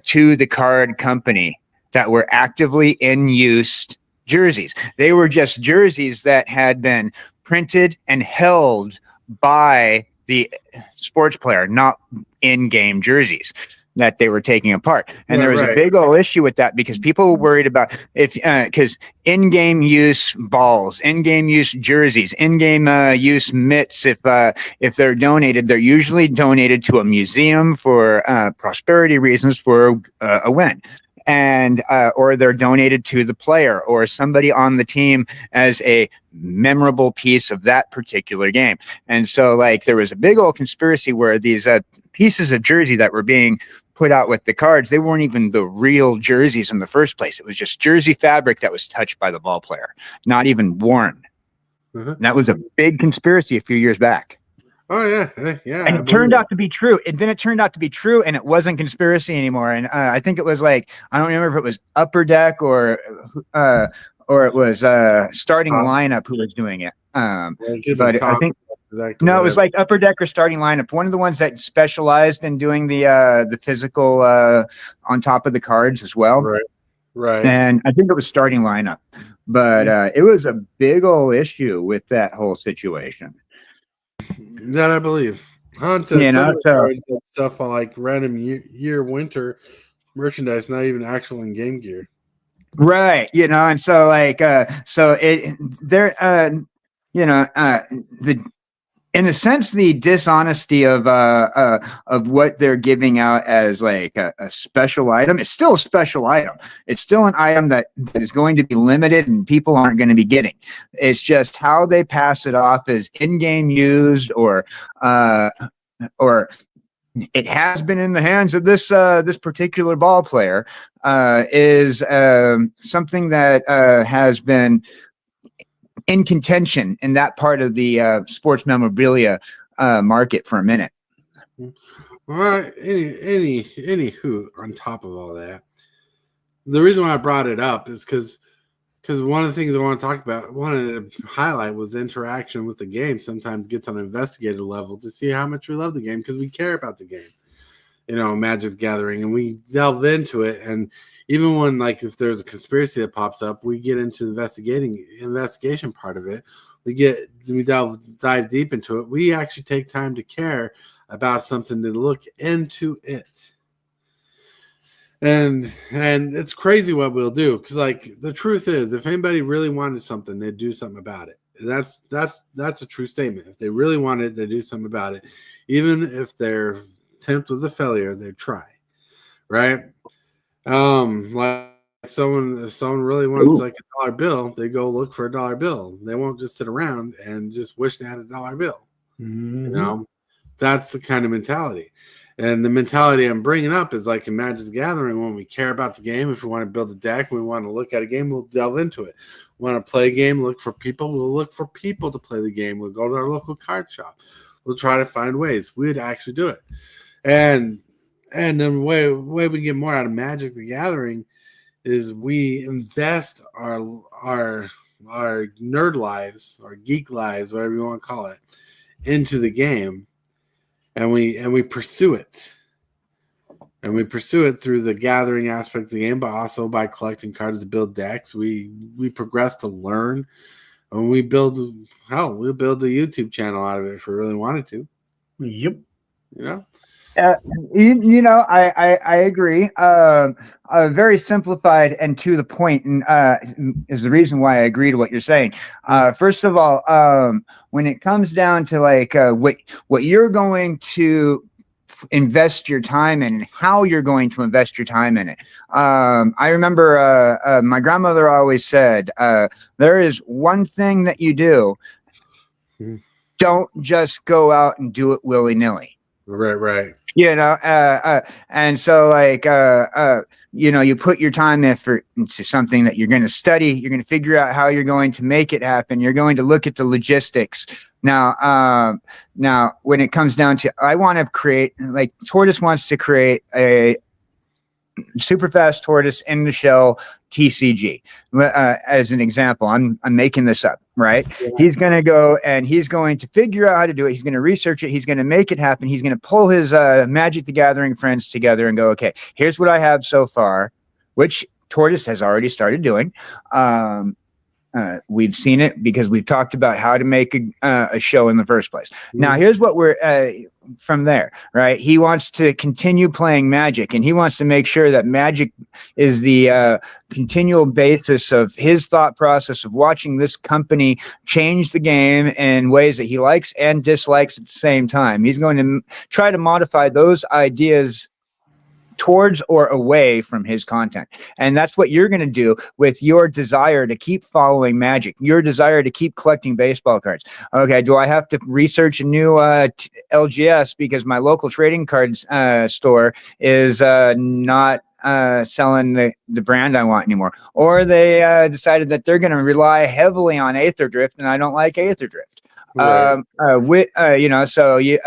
to the card company that were actively in use jerseys. They were just jerseys that had been printed and held by the sports player, not in-game jerseys that they were taking apart. And there was a big old issue with that because people were worried about because in-game use balls, in-game use jerseys, in-game use mitts, if they're donated, they're usually donated to a museum for prosperity reasons for a win. and or they're donated to the player or somebody on the team as a memorable piece of that particular game. And so like there was a big old conspiracy where these pieces of jersey that were being put out with the cards, they weren't even the real jerseys in the first place. It was just jersey fabric that was touched by the ball player, not even worn. And that was a big conspiracy a few years back.
Oh yeah, yeah.
And it turned out to be true. And then it turned out to be true, and it wasn't conspiracy anymore. And I think it was like, I don't remember if it was Upper Deck or it was Starting Lineup who was doing it. But I think no, it was like Upper Deck or Starting Lineup. One of the ones that specialized in doing the physical on top of the cards as well.
Right.
And I think it was Starting Lineup. But it was a big old issue with that whole situation.
That I believe. Han says stuff on like random year winter merchandise, not even actual in game gear.
Right. And so like so it there in a sense, the dishonesty of what they're giving out as like a special item, it's still a special item. It's still an item that is going to be limited and people aren't going to be getting. It's just how they pass it off as in-game used or it has been in the hands of this particular ball player is something that has been in contention in that part of the sports memorabilia market for a minute.
All right. Anywho, on top of all that, the reason why I brought it up is because one of the things I want to talk about, wanted to highlight, was interaction with the game. Sometimes gets on an investigative level to see how much we love the game because we care about the game. Magic's Gathering, and we delve into it. And even when, like, if there's a conspiracy that pops up, we get into the investigation part of it. We dive deep into it. We actually take time to care about something, to look into it. And it's crazy what we'll do, because like the truth is, if anybody really wanted something, they'd do something about it. That's a true statement. If they really wanted it, they'd do something about it. Even if their attempt was a failure, they'd try. Right? Like if someone really wants like a dollar bill, they go look for a dollar bill. They won't just sit around and just wish they had a dollar bill.
Mm-hmm.
That's the kind of mentality. And the mentality I'm bringing up is like in Magic the Gathering, when we care about the game, if we want to build a deck, we want to look at a game, we'll delve into it. We want to play a game, look for people, we'll look for people to play the game. We'll go to our local card shop. We'll try to find ways. We'd actually do it. And the way we get more out of Magic the Gathering is we invest our nerd lives, our geek lives, whatever you want to call it, into the game. And we pursue it. And we pursue it through the gathering aspect of the game, but also by collecting cards to build decks. We progress to learn. And we'll build a YouTube channel out of it if we really wanted to.
Yep.
I agree. Very simplified and to the point, and is the reason why I agree to what you're saying. First of all, when it comes down to like what you're going to invest your time in, how you're going to invest your time in it. I remember my grandmother always said, there is one thing that you do. Don't just go out and do it willy-nilly.
Right.
And so like, you put your time effort into something that you're going to study. You're going to figure out how you're going to make it happen. You're going to look at the logistics. Now, when it comes down to, I want to create, like Tortoise wants to create a super fast tortoise in the shell TCG. As an example, I'm making this up, right? Yeah. He's going to go and he's going to figure out how to do it. He's going to research it. He's going to make it happen. He's going to pull his Magic the Gathering friends together and go, okay, here's what I have so far, which Tortoise has already started doing. We've seen it because we've talked about how to make a show in the first place. Now, here's what we're from there, right? He wants to continue playing Magic, and he wants to make sure that Magic is the continual basis of his thought process of watching this company change the game in ways that he likes and dislikes at the same time. He's going to try to modify those ideas towards or away from his content. And that's what you're going to do with your desire to keep following Magic, your desire to keep collecting baseball cards. Okay, do I have to research a new LGS because my local trading cards store is not selling the brand I want anymore? Or they decided that they're going to rely heavily on Aether Drift, and I don't like Aether Drift.
Right.
So you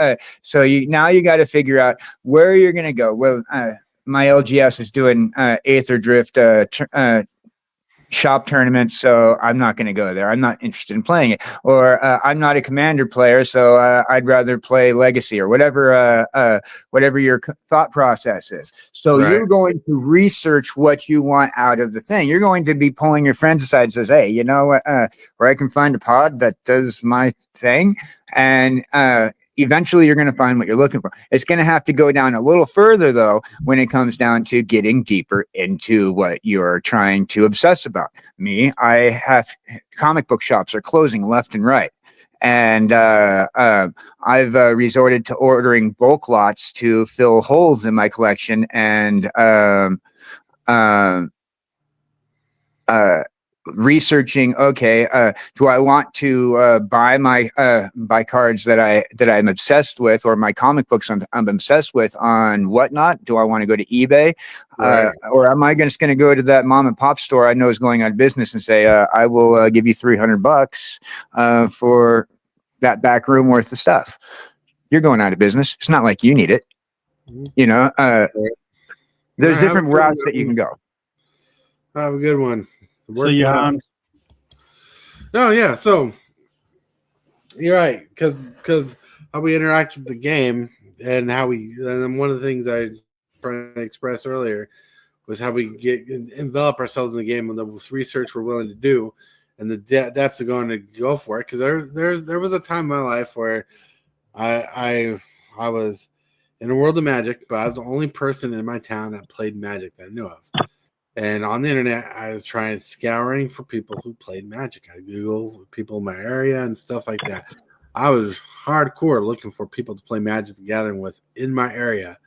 now you got to figure out where you're going to go. Well, my LGS is doing Aether Drift shop tournaments, so I'm not going to go there. I'm not interested in playing it. Or I'm not a Commander player, so I'd rather play Legacy or whatever your thought process is. So you're going to research what you want out of the thing. You're going to be pulling your friends aside and says, hey, you know what, where I can find a pod that does my thing, and eventually you're going to find what you're looking for. It's going to have to go down a little further, though, when it comes down to getting deeper into what you're trying to obsess about. Me, I have comic book shops are closing left and right. And I've resorted to ordering bulk lots to fill holes in my collection, and researching, okay, do I want to buy cards that I'm obsessed with, or my comic books I'm obsessed with on Whatnot? Do I want to go to eBay? Or am I just going to go to that mom and pop store I know is going out of business and say, I will give you $300 for that back room worth of stuff? You're going out of business. It's not like you need it. You know, there's different routes that you can go.
Have a good one.
So yeah,
so you're right, because how we interact with the game and one of the things I tried to express earlier was how we envelop ourselves in the game and the research we're willing to do and the depth of going to go for it. Because there was a time in my life where I was in a world of Magic, but I was the only person in my town that played Magic that I knew of. And on the internet, I was scouring for people who played Magic. I Googled people in my area and stuff like that. I was hardcore looking for people to play Magic the Gathering with in my area.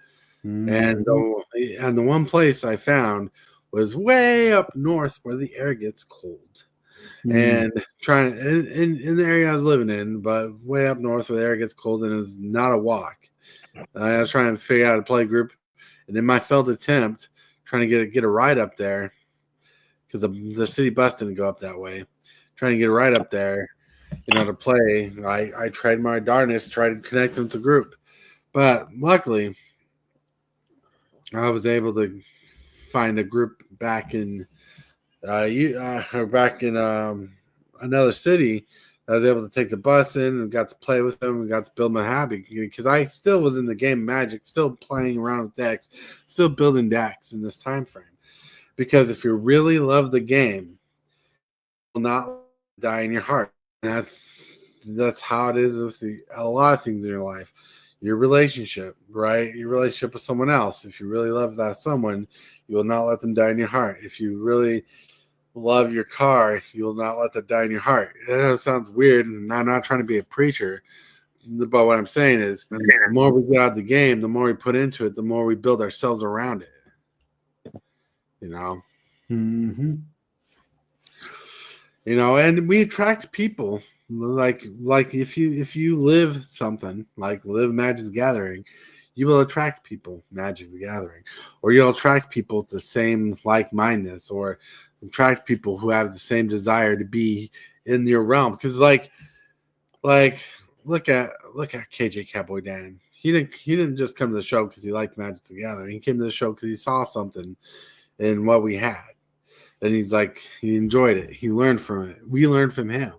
Mm-hmm. And the one place I found was way up north where the air gets cold. Mm-hmm. And in the area I was living in, but way up north where the air gets cold and is not a walk. I was trying to figure out how to play group. And in my failed attempt, trying to get a ride up there, because the city bus didn't go up that way. Trying to get a ride up there, to play. I tried my darnest, tried to connect them to group, but luckily, I was able to find a group back in another city. I was able to take the bus in and got to play with them and got to build my hobby, because I still was in the game of Magic, still playing around with decks, still building decks in this time frame. Because if you really love the game, you will not die in your heart. And that's how it is with a lot of things in your life. Your relationship, right? Your relationship with someone else. If you really love that someone, you will not let them die in your heart. If you really love your car, you'll not let that die in your heart. I know it sounds weird, and I'm not trying to be a preacher, but what I'm saying is the more we get out of the game, the more we put into it, the more we build ourselves around it. Mm-hmm. And we attract people like if you live something like live Magic the Gathering, you will attract people Magic the Gathering, or you'll attract people with the same like-mindedness, or attract people who have the same desire to be in your realm. Because like look at kjcowboydan. He didn't just come to the show because he liked Magic the Gathering. He came to the show because he saw something in what we had, and he enjoyed it. He learned from it. We learned from him.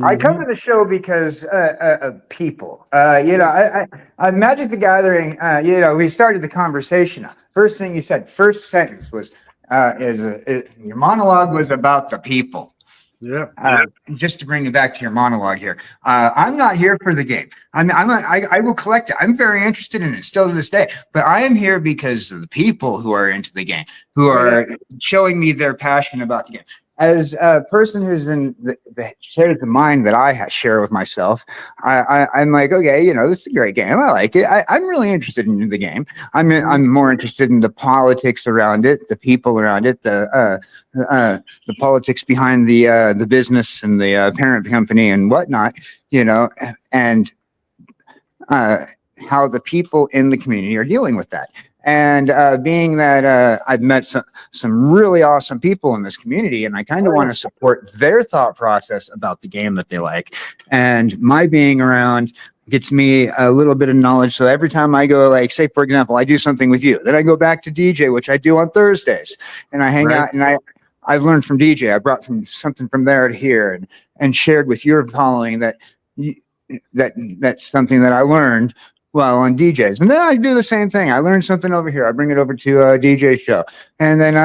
I come to the show because of people. Magic the Gathering. We started the conversation. First thing you said, first sentence was, your monologue was about the people.
Yeah.
Just to bring it back to your monologue here, I'm not here for the game. I will collect it. I'm very interested in it still to this day. But I am here because of the people who are into the game, who are showing me their passion about the game. as a person who's in the shares the mind that I share with myself, I'm like, okay, you know, this is a great game. I like it. I'm really interested in the game. I'm more interested in the politics around it, the people around it, the politics behind the business and the parent company and whatnot, you know, and how the people in the community are dealing with that. And being that I've met some really awesome people in this community, and I kind of want to support their thought process about the game that they like. And my being around gets me a little bit of knowledge. So every time I go, like, say, for example, I do something with you, then I go back to DJ, which I do on Thursdays, and I hang out, and I've learned from DJ. I brought something from there to here, and shared with your following that that's something that I learned well on DJs. And then I do the same thing. I learn something over here, I bring it over to a DJ show, and then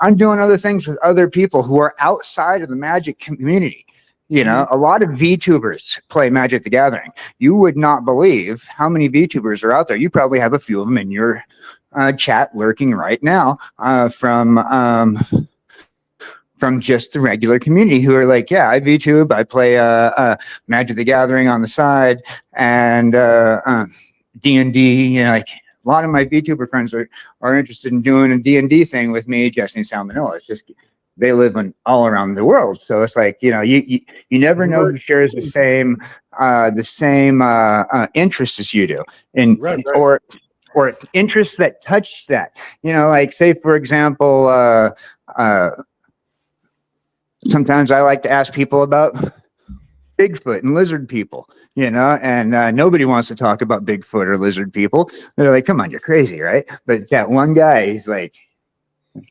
I'm doing other things with other people who are outside of the Magic community. You know, a lot of VTubers play Magic the Gathering. You would not believe how many VTubers are out there. You probably have a few of them in your chat lurking right now from just the regular community who are like, yeah, I VTube, I play Magic the Gathering on the side, and D&D, you know, like a lot of my VTuber friends are interested in doing a D&D thing with me, Jesse and Salmonella. It's just, they live all around the world. So it's like, you know, you never know who shares the same interests as you do. And, or interests that touch that, you know, like say, for example, sometimes I like to ask people about Bigfoot and lizard people, you know, and nobody wants to talk about Bigfoot or lizard people. They're like, come on, you're crazy, right? But that one guy, he's like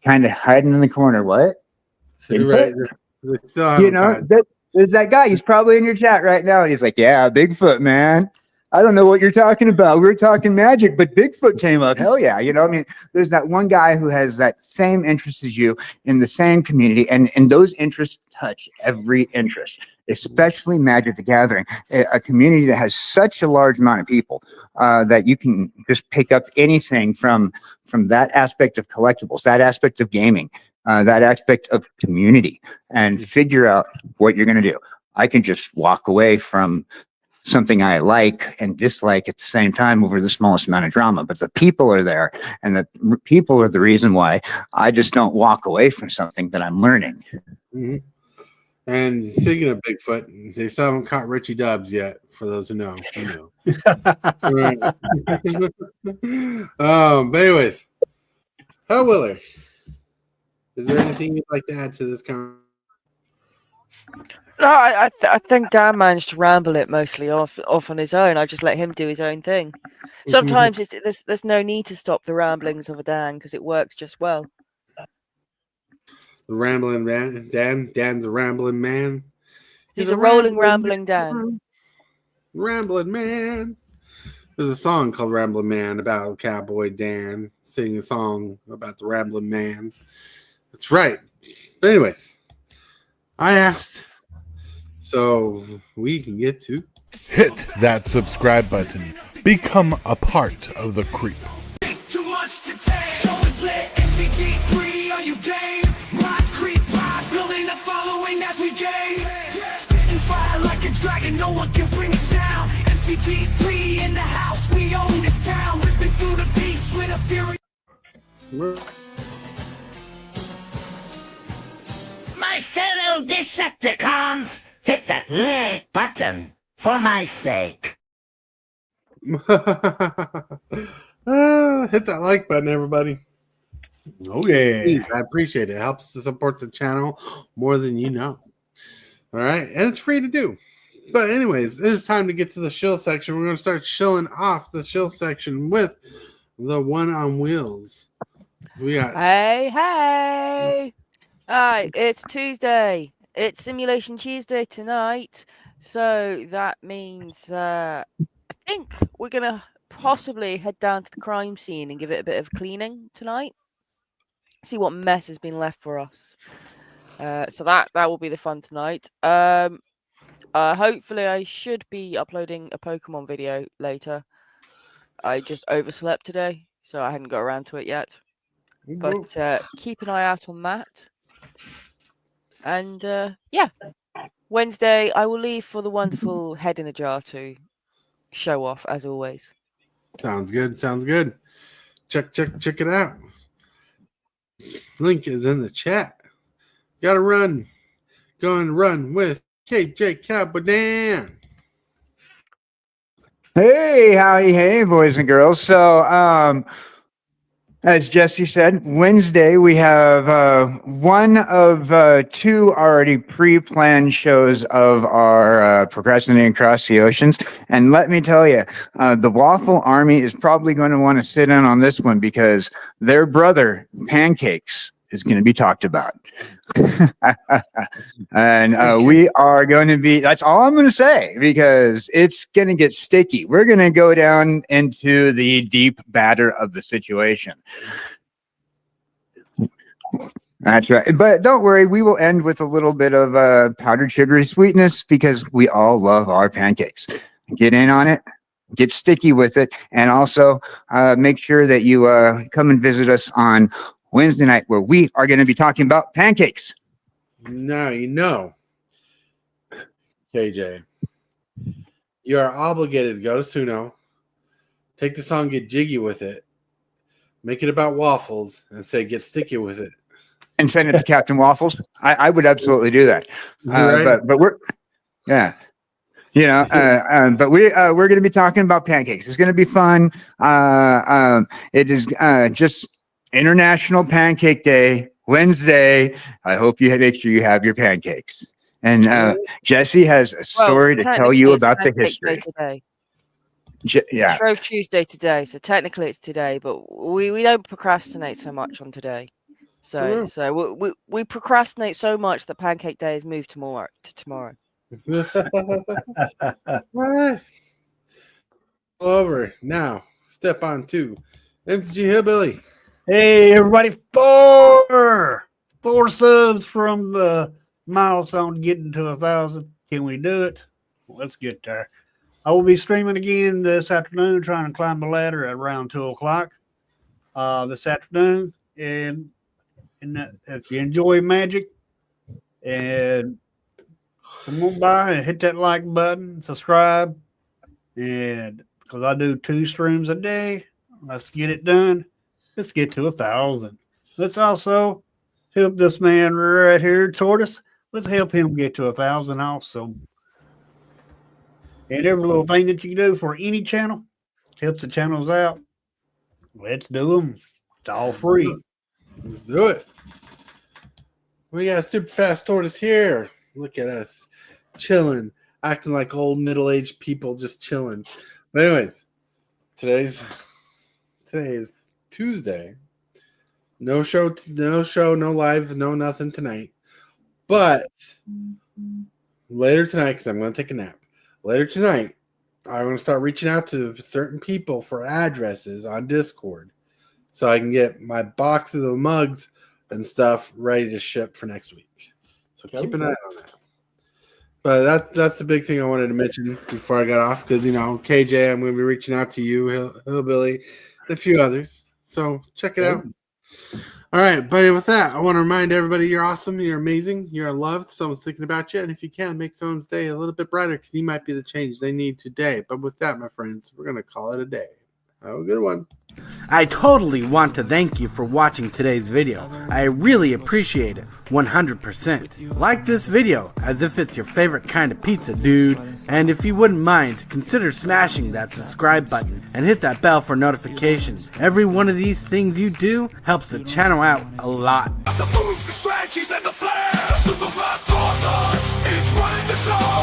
kind of hiding in the corner. What?
Right.
You know, there's that guy. He's probably in your chat right now. And he's like, yeah, Bigfoot, man. I don't know what you're talking about. We were talking Magic, but Bigfoot came up. Hell yeah. You know, I mean, there's that one guy who has that same interest as you in the same community, and those interests touch every interest, especially Magic the Gathering, a community that has such a large amount of people that you can just pick up anything from that aspect of collectibles, that aspect of gaming, that aspect of community, and figure out what you're going to do. I can just walk away from something I like and dislike at the same time over the smallest amount of drama, but the people are there, and the people are the reason why I just don't walk away from something that I'm learning.
Mm-hmm. And thinking of Bigfoot, they still haven't caught Richie Dubs yet. For those who know, you know. But anyways, Hellwheeler, is there anything you'd like to add to this conversation?
No, I think Dan managed to ramble it mostly off on his own. I just let him do his own thing. Sometimes there's no need to stop the ramblings of a Dan because it works just well.
The rambling man, Dan's a rambling man.
He's a rolling, rambling Dan.
Rambling man. There's a song called Rambling Man about Cowboy Dan singing a song about the rambling man. That's right. But anyways, I asked so we can get to
hit that subscribe button. Become a part of the crew.
Too much to take, so it's lit. MTG3, are you game? Rise, creep, rise, building a following as we gain. Spitting fire like a dragon, no one can bring us down. MTG3 in the house, we own this town. Ripping through the beats with a fury.
My fellow Decepticons, hit that like button for my sake.
hit that like button, everybody.
Oh yeah.
Please, I appreciate it. It helps to support the channel more than you know. All right, and it's free to do. But anyways, it is time to get to the shill section. We're going to start shilling off the shill section with the one on wheels. We got
Hey. Hi, it's Tuesday. It's Simulation Tuesday tonight. So that means I think we're going to possibly head down to the crime scene and give it a bit of cleaning tonight. See what mess has been left for us. So that will be the fun tonight. Hopefully I should be uploading a Pokemon video later. I just overslept today, so I hadn't got around to it yet. But keep an eye out on that. And yeah, Wednesday I will leave for the wonderful Head in a Jar to show off as always.
Sounds good. Sounds good. Check it out. Link is in the chat. Gotta run. Go and run with kjcowboydan.
Hey, howdy, hey, boys and girls. So, as Jesse said, Wednesday we have one of two already pre-planned shows of our Procrastinating Across the Oceans. And let me tell you, the Waffle Army is probably going to want to sit in on this one because their brother, Pancakes, is going to be talked about. And we are going to be, that's all I'm going to say, because it's going to get sticky. We're going to go down into the deep batter of the situation. That's right. But don't worry, we will end with a little bit of powdered sugary sweetness because we all love our pancakes. Get in on it. Get sticky with it. And also make sure that you come and visit us on Wednesday night, where we are going to be talking about pancakes.
Now you know, KJ, you are obligated to go to Suno, take the song, get jiggy with it, make it about waffles, and say get sticky with it,
and send it to Captain Waffles. I would absolutely do that.
Right.
But we're but we're going to be talking about pancakes. It's going to be fun. It is just International Pancake Day, Wednesday. I hope you make sure you have your pancakes. And Jesse has a story to tell you about the history.
Shrove Tuesday today, so technically it's today, but we don't procrastinate so much on today. So we procrastinate so much that Pancake Day is moved tomorrow.
Over now. Step on to MTG Hillbilly.
Hey, everybody, four subs from the milestone getting to 1,000. Can we do it? Let's get there. I will be streaming again this afternoon, trying to climb the ladder at around 2 o'clock this afternoon. And if you enjoy Magic, and come on by and hit that like button, subscribe, and because I do 2 streams a day, let's get it done. Let's get to 1,000. Let's also help this man right here, Tortoise. Let's help him get to 1,000 also. And every little thing that you can do for any channel helps the channels out. Let's do them. It's all free.
Let's do it. We got a super fast Tortoise here. Look at us chilling, acting like old middle-aged people, just chilling. But anyways, today is Tuesday. No show, no live, no nothing tonight. But later tonight, because I'm going to take a nap. Later tonight, I'm going to start reaching out to certain people for addresses on Discord so I can get my box of the mugs and stuff ready to ship for next week. So keep an eye on that. But that's the big thing I wanted to mention before I got off because, KJ, I'm going to be reaching out to you, Hillbilly, and a few others. So check it out. All right, buddy, with that, I want to remind everybody you're awesome, you're amazing, you're loved, someone's thinking about you, and if you can, make someone's day a little bit brighter because you might be the change they need today. But with that, my friends, we're going to call it a day. Have a good one.
I totally want to thank you for watching today's video. I really appreciate it, 100%. Like this video as if it's your favorite kind of pizza, dude. And if you wouldn't mind, consider smashing that subscribe button and hit that bell for notifications. Every one of these things you do helps the channel out a lot.
The moves, the strategies, and the flair. Super fast tortoise is running the show.